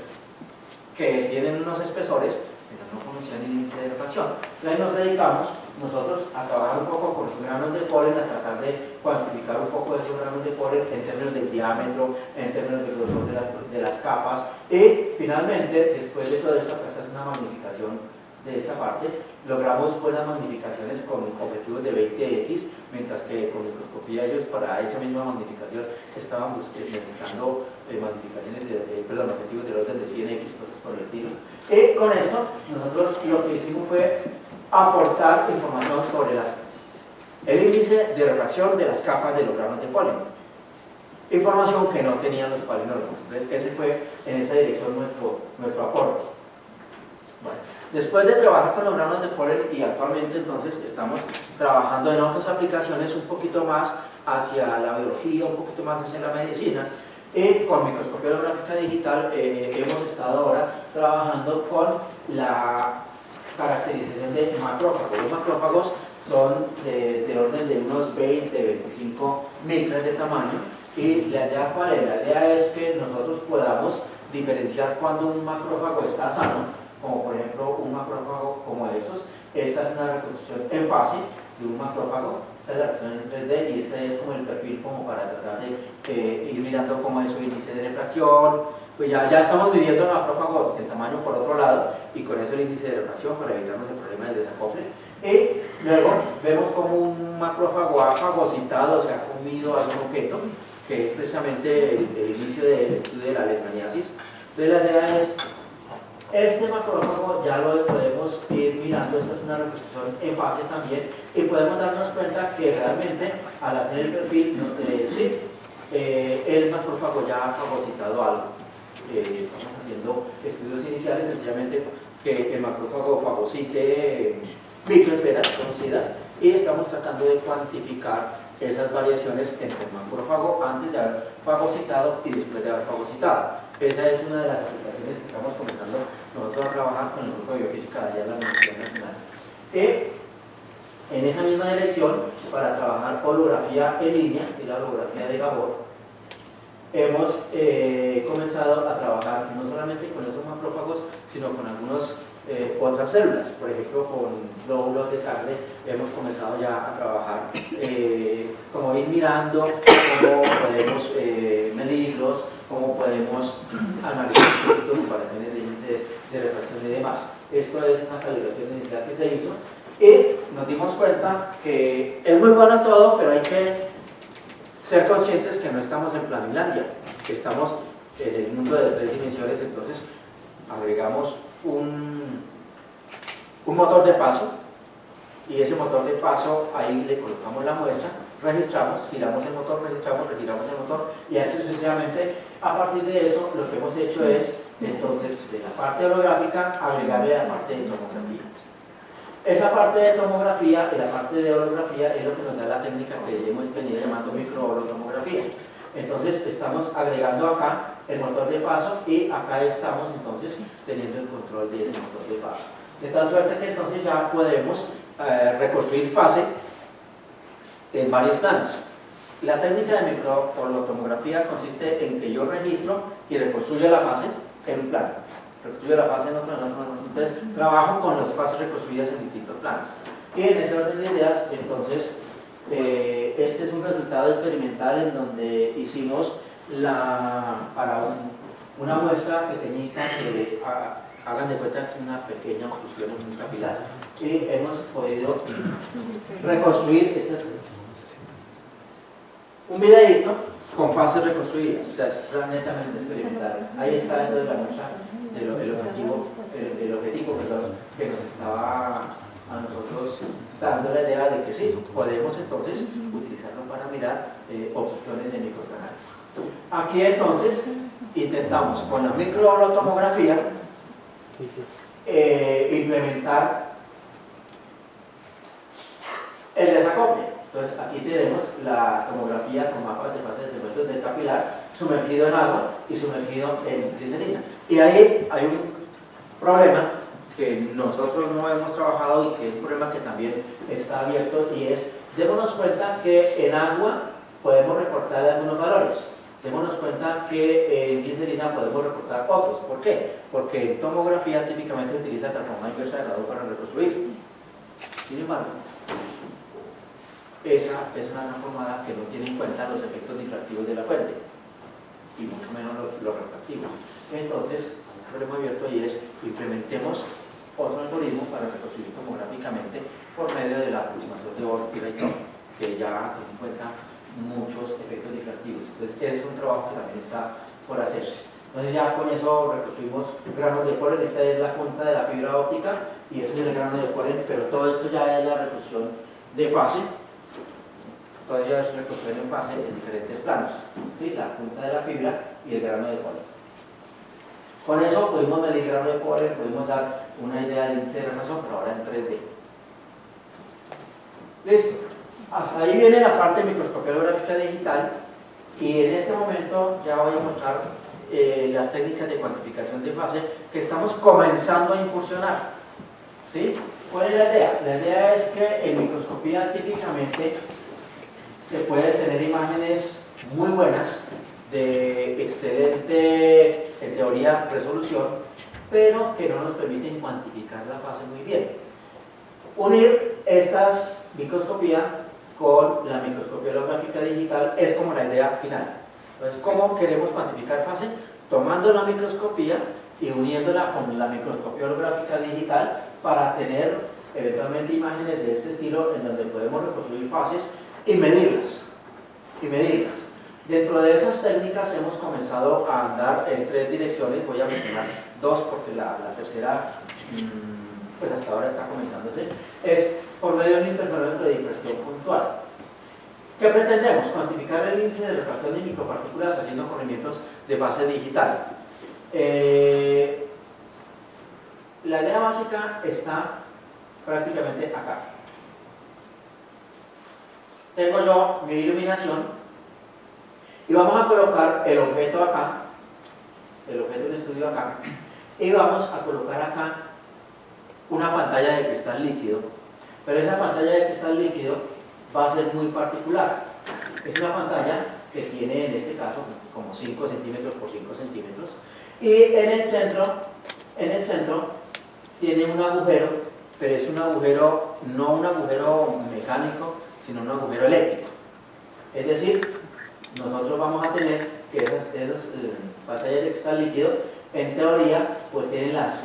Speaker 2: que tienen unos espesores, pero no conocían el índice de refracción. Entonces nos dedicamos nosotros a trabajar un poco con los granos de polen, a tratar de cuantificar un poco esos granos de polen en términos de diámetro, en términos del grosor de las capas, y finalmente, después de todo esto, esta es una magnificación de esta parte, logramos buenas magnificaciones con objetivos de 20x, mientras que con microscopía ellos para esa misma magnificación estaban necesitando objetivos del orden de 100x, cosas por el estilo. Y con esto nosotros lo que hicimos fue aportar información sobre el índice de refracción de las capas de los granos de polen, información que no tenían los palinólogos. Entonces ese fue en esa dirección nuestro aporte. Bueno, después de trabajar con los granos de polen, y actualmente entonces estamos trabajando en otras aplicaciones un poquito más hacia la biología, un poquito más hacia la medicina, y con microscopía holográfica digital hemos estado ahora trabajando con la caracterización de macrófagos. Los macrófagos son del orden de unos 20-25 micras de tamaño, y la idea cuál es? La idea es que nosotros podamos diferenciar cuando un macrófago está sano, como por ejemplo un macrófago como estos. Esta es una reconstrucción en fase de un macrófago, esta es la reconstrucción en 3D, y este es como el perfil como para tratar de ir mirando cómo es su índice de refracción. Pues ya estamos midiendo el macrófago en tamaño por otro lado, y con eso el índice de refracción para evitarnos el problema del desacople. Y luego vemos como un macrófago ha fagocitado, se ha comido algún objeto, que es precisamente el inicio del estudio de la leishmaniasis. Entonces la idea es, este macrófago ya lo podemos ir mirando, esta es una reconstrucción en fase también, y podemos darnos cuenta que realmente al hacer el perfil el macrófago ya ha fagocitado algo. Estamos haciendo estudios iniciales sencillamente que el macrófago fagocite microesferas conocidas, y estamos tratando de cuantificar esas variaciones entre el macrófago antes de haber fagocitado y después de haber fagocitado. Esa es una de las aplicaciones que estamos comenzando nosotros a trabajar con el grupo de biofísica de allá de la Universidad Nacional. En esa misma dirección, para trabajar holografía en línea, que es la holografía de Gabor, hemos comenzado a trabajar no solamente con esos macrófagos, sino con algunas otras células. Por ejemplo, con glóbulos de sangre hemos comenzado ya a trabajar, como ir mirando cómo podemos medirlos, cómo podemos analizar sus comparaciones de índice de refracción y demás. Esto es una calibración inicial que se hizo, y nos dimos cuenta que es muy bueno todo, pero hay que ser conscientes que no estamos en Planilandia, que estamos en el mundo de 3 dimensiones. Entonces agregamos un motor de paso, y ese motor de paso ahí le colocamos la muestra, registramos, giramos el motor, registramos, retiramos el motor, y así sucesivamente. A partir de eso lo que hemos hecho es entonces de la parte holográfica agregarle la parte de tomografía. Esa parte de tomografía y la parte de holografía es lo que nos da la técnica que hemos venido llamando microholotomografía. Entonces estamos agregando acá el motor de paso, y acá estamos entonces teniendo el control de ese motor de paso. De tal suerte que entonces ya podemos reconstruir fase en varios planos. La técnica de microholotomografía consiste en que yo registro y reconstruyo la fase en un plano, reconstruyo la fase en otro. Entonces trabajo con las fases reconstruidas en distintos planos. Y en ese orden de ideas, entonces, este es un resultado experimental en donde hicimos para una muestra pequeñita que hagan de cuenta es una pequeña obstrucción en un capilar, y hemos podido reconstruir un videíto con fases reconstruidas, o sea, es netamente experimental. Ahí está entonces la muestra el objetivo que nos estaba a nosotros dando la idea de que sí, podemos entonces utilizarlo para mirar obstrucciones de microcanales. Aquí entonces intentamos con la microholotomografía implementar el desacople. Entonces aquí tenemos la tomografía con mapas de fase de secuestros del capilar sumergido en agua y sumergido en glicerina. Y ahí hay problema que nosotros no hemos trabajado y que es un problema que también está abierto, y es, démonos cuenta que en agua podemos reportar algunos valores, démonos cuenta que en glicerina podemos reportar otros. ¿Por qué? Porque en tomografía típicamente se utiliza transformada inversa de grado para reconstruir. Sin embargo, esa es una transformada que no tiene en cuenta los efectos difractivos de la fuente y mucho menos los refractivos. Entonces, hay un problema abierto, y es: implementemos otro algoritmo para reconstruir tomográficamente por medio de la aproximación de Orpira y Tom, que ya tiene en cuenta muchos efectos difractivos. Entonces, ese es un trabajo que también está por hacerse. Entonces, ya con eso reconstruimos granos de polen. Esta es la punta de la fibra óptica y este es el grano de polen, pero todo esto ya es la reconstrucción de fase. Todavía es reconstrucción en fase en diferentes planos, ¿sí? La punta de la fibra y el grano de polen. Con eso pudimos medir grano de polen, pudimos dar una idea del índice de refracción, pero ahora en 3D. Listo. Hasta ahí viene la parte de microscopía holográfica digital, y en este momento ya voy a mostrar las técnicas de cuantificación de fase que estamos comenzando a incursionar, ¿sí? ¿Cuál es la idea? La idea es que en microscopía típicamente se puede tener imágenes muy buenas, de excelente, en teoría, resolución, pero que no nos permiten cuantificar la fase muy bien. Unir estas microscopía con la microscopía holográfica digital es como la idea final. Entonces, ¿cómo queremos cuantificar fase? Tomando la microscopía y uniéndola con la microscopía holográfica digital para tener eventualmente imágenes de este estilo, en donde podemos reconstruir fases y medirlas. Dentro de esas técnicas hemos comenzado a andar en 3 direcciones. Voy a mencionar 2 porque la tercera pues hasta ahora está comenzándose. Es por medio de un interferómetro de difracción puntual. ¿Qué pretendemos? Cuantificar el índice de refracción de micropartículas haciendo corrimientos de fase digital. La idea básica está prácticamente acá. Tengo yo mi iluminación y vamos a colocar el objeto acá, el objeto del estudio acá, y vamos a colocar acá una pantalla de cristal líquido, pero esa pantalla de cristal líquido va a ser muy particular. Es una pantalla que tiene, en este caso, como 5 centímetros por 5 centímetros, y en el centro tiene un agujero, pero es un agujero, no un agujero mecánico, sino un agujero eléctrico. Es decir, nosotros vamos a tener que esas pantallas de cristal líquido, en teoría, pues tienen las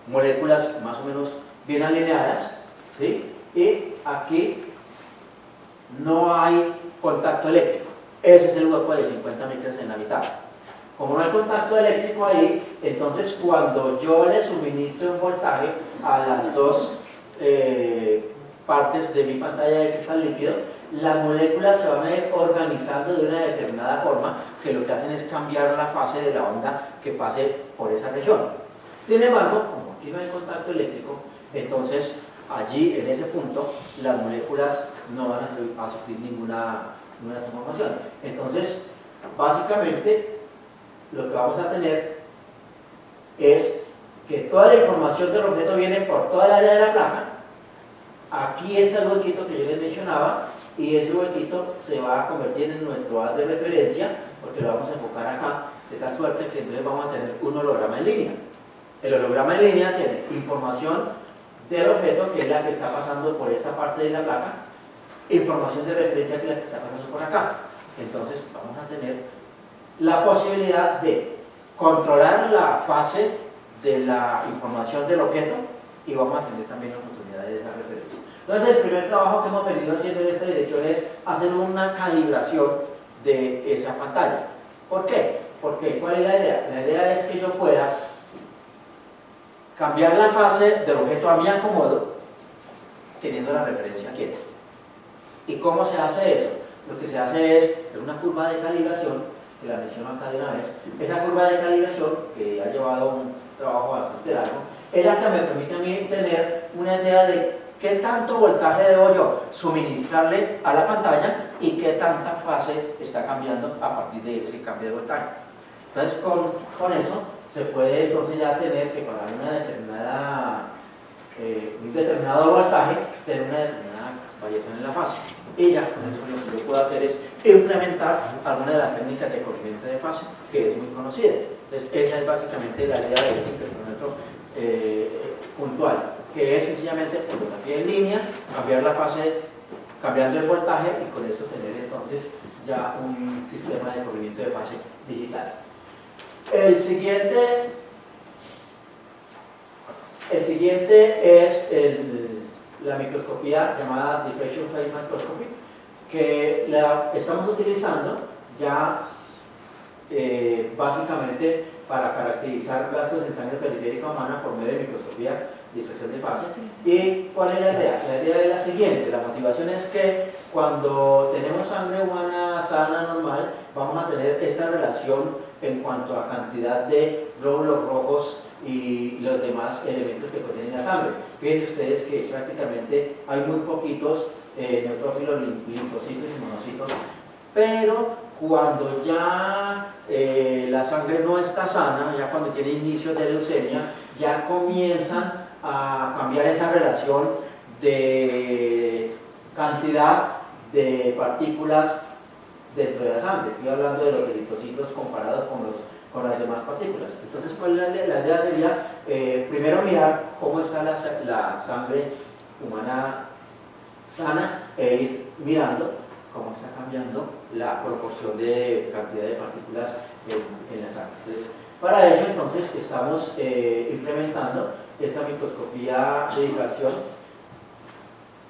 Speaker 2: moléculas más o menos bien alineadas, ¿sí? Y aquí no hay contacto eléctrico. Ese es el hueco de 50 micras en la mitad. Como no hay contacto eléctrico ahí, entonces cuando yo le suministre un voltaje a las dos partes de mi pantalla de cristal líquido, las moléculas se van a ir organizando de una determinada forma, que lo que hacen es cambiar la fase de la onda que pase por esa región. Sin embargo, como aquí no hay contacto eléctrico, entonces allí en ese punto las moléculas no van a sufrir ninguna transformación. Entonces, básicamente lo que vamos a tener es que toda la información del objeto viene por toda el área de la placa. Aquí está el huequito que yo les mencionaba, y ese huequito se va a convertir en nuestro haz de referencia, porque lo vamos a enfocar acá, de tal suerte que entonces vamos a tener un holograma en línea. El holograma en línea tiene información del objeto, que es la que está pasando por esta parte de la placa, información de referencia, que es la que está pasando por acá. Entonces vamos a tener la posibilidad de controlar la fase de la información del objeto, y vamos a tener también la oportunidad de esa referencia. Entonces, el primer trabajo que hemos venido haciendo en esta dirección es hacer una calibración de esa pantalla. ¿Por qué? Porque, ¿cuál es la idea? La idea es que yo pueda cambiar la fase del objeto a mi acomodo, teniendo la referencia quieta. ¿Y cómo se hace eso? Lo que se hace es hacer una curva de calibración, que la menciono acá de una vez. Esa curva de calibración, que ha llevado un trabajo bastante largo, es la que me permite a mí tener una idea de qué tanto voltaje debo yo suministrarle a la pantalla y qué tanta fase está cambiando a partir de ese cambio de voltaje. Entonces, con eso se puede entonces ya tener que para un determinado voltaje tener una determinada variación en la fase. Y ya con eso lo que yo puedo hacer es implementar alguna de las técnicas de corrimiento de fase que es muy conocida. Entonces esa es básicamente la idea de este interferómetro puntual, que es sencillamente fotografía en línea, cambiar la fase, cambiando el voltaje y con eso tener entonces ya un sistema de corrimiento de fase digital. El siguiente es la microscopía llamada Diffraction Phase Microscopy, que la estamos utilizando ya básicamente para caracterizar gastos en sangre periférica humana por medio de microscopía de difracción de fase. ¿Y cuál es la idea? La idea es la siguiente: la motivación es que cuando tenemos sangre humana sana, normal, vamos a tener esta relación en cuanto a cantidad de glóbulos rojos y los demás elementos que contienen la sangre. Fíjense ustedes que prácticamente hay muy poquitos neutrófilos, linfocitos y monocitos, pero cuando ya la sangre no está sana, ya cuando tiene inicios de leucemia, ya comienzan a cambiar esa relación de cantidad de partículas dentro de la sangre. Estoy hablando de los eritrocitos comparados con las demás partículas. Entonces, ¿cuál es la idea? Sería primero mirar cómo está la sangre humana sana e ir mirando cómo está cambiando la proporción de cantidad de partículas en la sangre. Entonces, para ello, entonces, estamos implementando esta microscopía de difracción,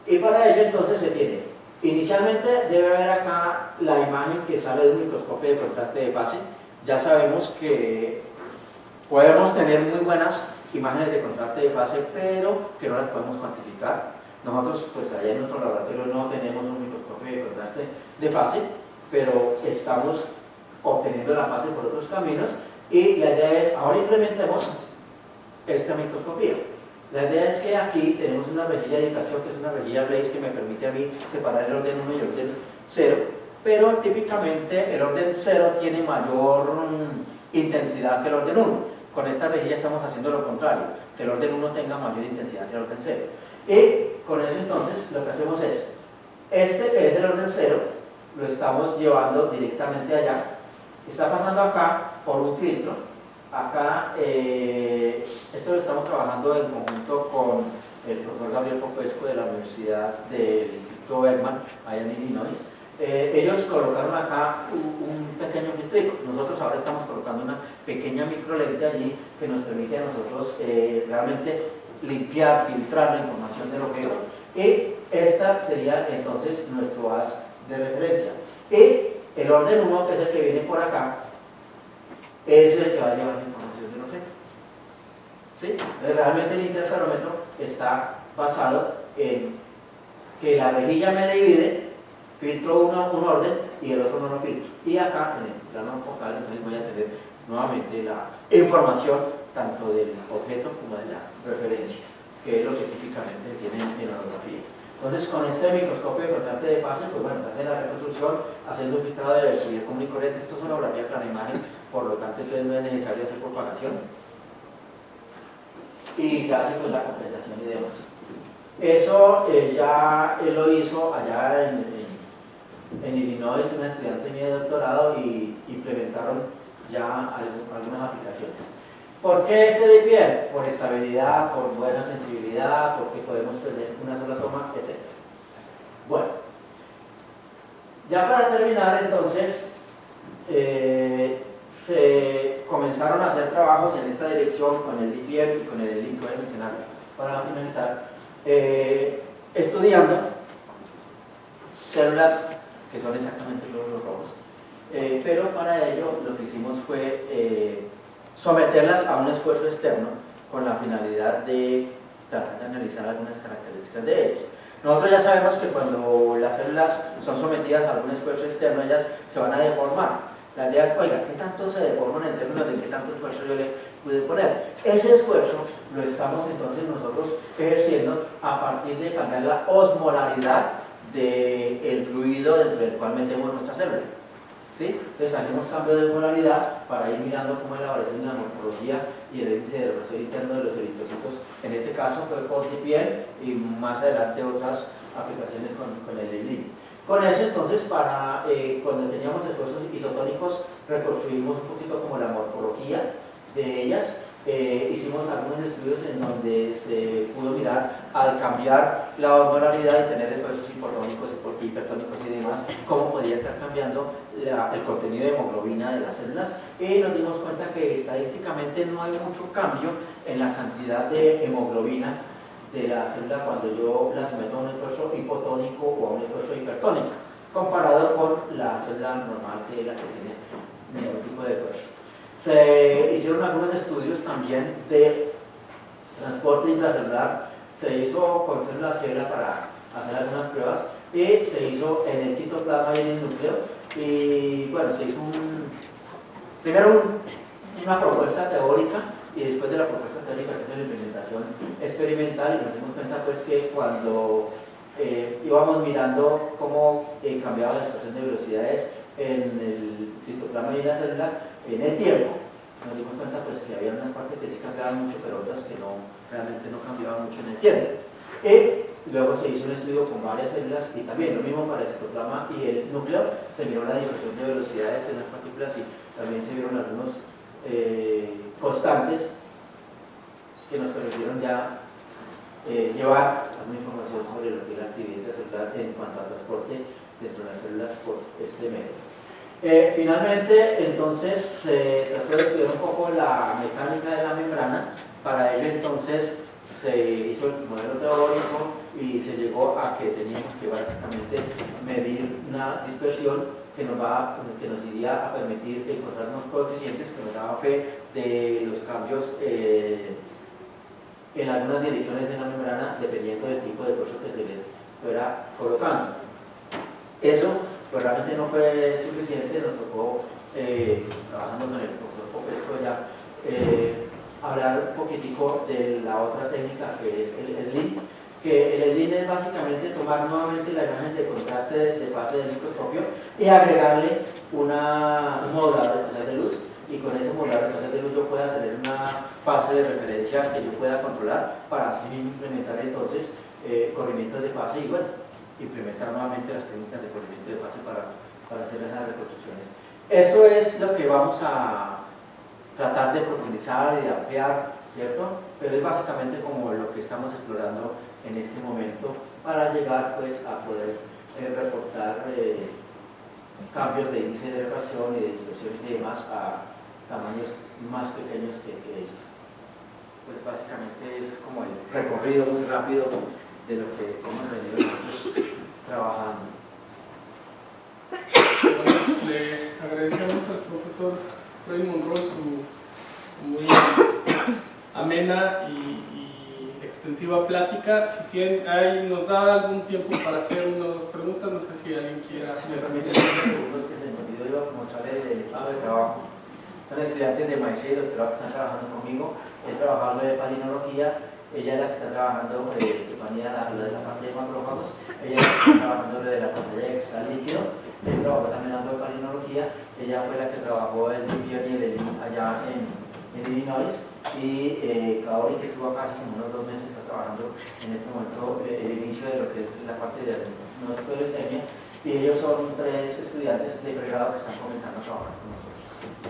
Speaker 2: y para ello, entonces, se tiene, inicialmente debe haber acá la imagen que sale de un microscopio de contraste de fase. Ya sabemos que podemos tener muy buenas imágenes de contraste de fase, pero que no las podemos cuantificar. Nosotros, pues allá en nuestro laboratorio no tenemos un microscopio de contraste de fase, pero estamos obteniendo la fase por otros caminos, y la idea es, ahora implementemos esta microscopía. La idea es que aquí tenemos una rejilla de difracción, que es una rejilla Blaise que me permite a mí separar el orden 1 y el orden 0, pero típicamente el orden 0 tiene mayor intensidad que el orden 1. Con esta rejilla estamos haciendo lo contrario, que el orden 1 tenga mayor intensidad que el orden 0. Y con eso entonces lo que hacemos es, este que es el orden 0, lo estamos llevando directamente allá, está pasando acá por un filtro. Acá, esto lo estamos trabajando en conjunto con el profesor Gabriel Popesco de la Universidad del Instituto Bergman, allá en Illinois. Ellos colocaron acá un pequeño filtro. Nosotros ahora estamos colocando una pequeña microlente allí que nos permite a nosotros realmente limpiar, filtrar la información del objeto, y esta sería entonces nuestro haz de referencia. Y el orden 1, que es el que viene por acá, es el que va a llevar la información del objeto. ¿Sí? Realmente el interferómetro está basado en que la rejilla me divide, filtro un orden y el otro no lo filtro. Y acá en el plano focal entonces voy a tener nuevamente la información tanto del objeto como de la referencia, que es lo que típicamente tienen en orografía. Entonces, con este microscopio de contraste de fase, pues bueno, se hace la reconstrucción haciendo un filtrado de fluidez común y corriente. Esto es orografía plana imagen, por lo tanto entonces no es necesario hacer propagación, y se hace con la compensación y demás. Eso ya él lo hizo allá en Illinois, una estudiante mía de doctorado, y implementaron ya algunas aplicaciones. ¿Por qué este DPM? Por estabilidad, por buena sensibilidad, porque podemos tener una sola toma, etc. Bueno, ya para terminar entonces, se comenzaron a hacer trabajos en esta dirección con el DPM y con el link que voy a mencionar para finalizar, estudiando células que son exactamente glóbulos rojos, pero para ello lo que hicimos fue someterlas a un esfuerzo externo con la finalidad de tratar de analizar algunas características de ellas. Nosotros ya sabemos que cuando las células son sometidas a algún esfuerzo externo, ellas se van a deformar. La idea es, oiga, ¿qué tanto se deforman en términos de qué tanto esfuerzo yo le pude poner? Ese esfuerzo lo estamos entonces nosotros ejerciendo a partir de cambiar la osmolaridad del fluido dentro del cual metemos nuestra célula. ¿sí? Entonces hacemos cambio de osmolaridad para ir mirando cómo es la variación de la morfología y el índice de represión interno de los eritrocitos. En este caso fue por piel y más adelante otras aplicaciones con el ELIN. Con eso entonces cuando teníamos esfuerzos isotónicos reconstruimos un poquito como la morfología de ellas. Hicimos algunos estudios en donde se pudo mirar al cambiar la osmolaridad y tener esfuerzos hipotónicos, hipertónicos y demás, cómo podía estar cambiando el contenido de hemoglobina de las células, y nos dimos cuenta que estadísticamente no hay mucho cambio en la cantidad de hemoglobina de la célula cuando yo la someto a un esfuerzo hipotónico o a un esfuerzo hipertónico, comparado con la célula normal que es la que tiene ningún tipo de esfuerzo. Se hicieron algunos estudios también de transporte intracelular, se hizo con células ciega para hacer algunas pruebas y se hizo en el citoplasma y en el núcleo, y bueno, se hizo primero una propuesta teórica y después de la propuesta teórica se hizo la implementación experimental, y nos dimos cuenta pues que cuando íbamos mirando cómo cambiaba la expresión de velocidades en el citoplasma y en la célula en el tiempo, nos dimos cuenta pues que había unas partes que sí cambiaban mucho, pero otras que realmente no cambiaban mucho en el tiempo. Y luego se hizo un estudio con varias células y también lo mismo para el citoplasma y el núcleo, se miró la dispersión de velocidades en las partículas y también se vieron algunos constantes que nos permitieron ya llevar alguna información sobre lo que es la actividad intracelular en cuanto al transporte dentro de las células por este medio. Finalmente, entonces, se trató de estudiar un poco la mecánica de la membrana. Para ello, entonces, se hizo el modelo teórico y se llegó a que teníamos que básicamente medir una dispersión que nos iría a permitir encontrar unos coeficientes que nos daban fe de los cambios en algunas direcciones de la membrana dependiendo del tipo de esfuerzo que se les fuera colocando. Eso pues realmente no fue suficiente, nos tocó, trabajando con el profesor Popesco ya, hablar un poquitico de la otra técnica que es el SLIN, que el SLIN es básicamente tomar nuevamente la imagen de contraste de fase del microscopio y agregarle un modulador de fasas de luz, y con ese modulador de fasas de luz yo pueda tener una fase de referencia que yo pueda controlar para así implementar entonces corrimientos de fase y bueno, implementar nuevamente las técnicas de corrimiento de fase para hacer esas reconstrucciones. Eso es lo que vamos a tratar de profundizar y de ampliar, ¿cierto? Pero es básicamente como lo que estamos explorando en este momento para llegar pues a poder reportar cambios de índice de refracción y de dispersión y demás a tamaños más pequeños que esto. Pues básicamente eso es como el recorrido muy rápido de lo que hemos venido nosotros trabajando.
Speaker 1: Bueno, le agradecemos al profesor Freddy Monroy su muy amena y extensiva plática. Si nos da algún tiempo para hacer unas preguntas, no sé si alguien quiera hacer.
Speaker 2: Permíteme segundos que se me olvidó, iba a mostrarle el equipo de trabajo. Son estudiantes de maestría y doctorado que están trabajando conmigo. He trabajado en palinología. Ella es la que está trabajando, Estefanía, la de la parte de macrófagos. Ella está trabajando de la pantalla de cristal líquido. Él trabajó también algo de palinología. Ella fue la que trabajó el Vivier y el ELIN allá en Illinois. Y Kaori, que estuvo acá hace como unos 2 meses, está trabajando en este momento el inicio de lo que es la parte de leucemia. Y ellos son 3 estudiantes de pregrado que están comenzando a trabajar con nosotros.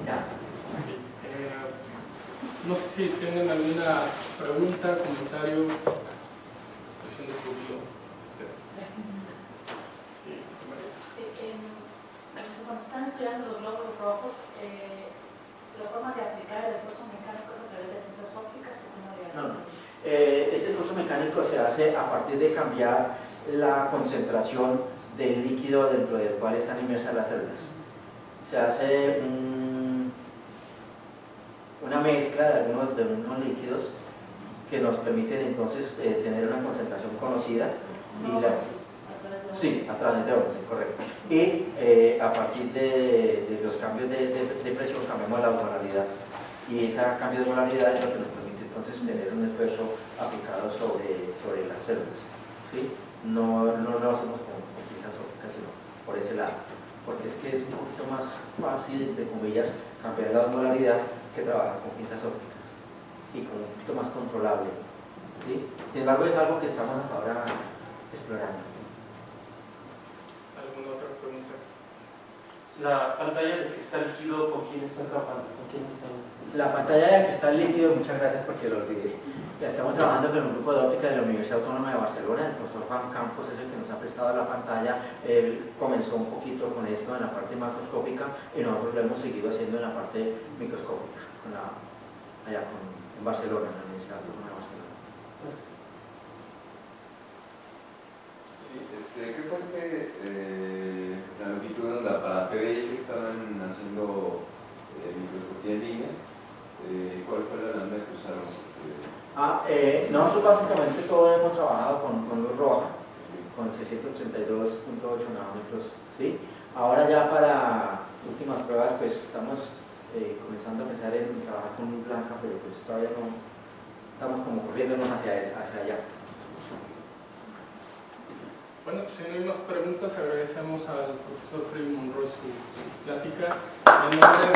Speaker 2: Ya.
Speaker 1: Sí. No sé si tienen alguna pregunta, comentario, expresión de público, etc. Sí, María.
Speaker 3: Sí, cuando están estudiando los glóbulos rojos, la forma de aplicar el esfuerzo mecánico es a través de tensas ópticas o cómo de
Speaker 2: No. Ese esfuerzo mecánico se hace a partir de cambiar la concentración del líquido dentro del cual están inmersas las células. Se hace una mezcla de unos líquidos que nos permiten entonces tener una concentración conocida. Sí, a través de óxido, correcto. Y a partir de los cambios de presión cambiamos la osmolaridad. Y ese cambio de osmolaridad es lo que nos permite entonces tener un esfuerzo aplicado sobre las células. ¿Sí? No lo hacemos con pinzas ópticas, sino por ese lado. porque es que es un poquito más fácil, de comillas, cambiar la osmolaridad que trabajar con pinzas ópticas y como un poquito más controlable, ¿sí? Sin embargo, es algo que estamos hasta ahora explorando.
Speaker 1: ¿Alguna otra pregunta?
Speaker 4: La pantalla de cristal líquido, ¿con quién está trabajando? ¿Con quién está?
Speaker 2: La pantalla de cristal líquido, muchas gracias porque lo olvidé. Ya estamos trabajando con un grupo de óptica de la Universidad Autónoma de Barcelona. El profesor Juan Campos es el que nos ha prestado la pantalla. Él comenzó un poquito con esto en la parte macroscópica y nosotros lo hemos seguido haciendo en la parte microscópica, en Barcelona, en la Universidad Autónoma de Barcelona.
Speaker 5: Sí, ¿qué fue la longitud de onda para PBI que estaban haciendo microscopía en línea? ¿Cuál fue la lambda que usaron?
Speaker 2: Nosotros básicamente todo hemos trabajado con luz roja, con 632.8 nanómetros, ¿sí? Ahora ya para últimas pruebas pues estamos comenzando a pensar en trabajar con luz blanca, pero pues todavía no estamos como corriéndonos hacia allá.
Speaker 1: Bueno, pues si no hay más preguntas, agradecemos al profesor Freddy Monroy su plática. En nombre de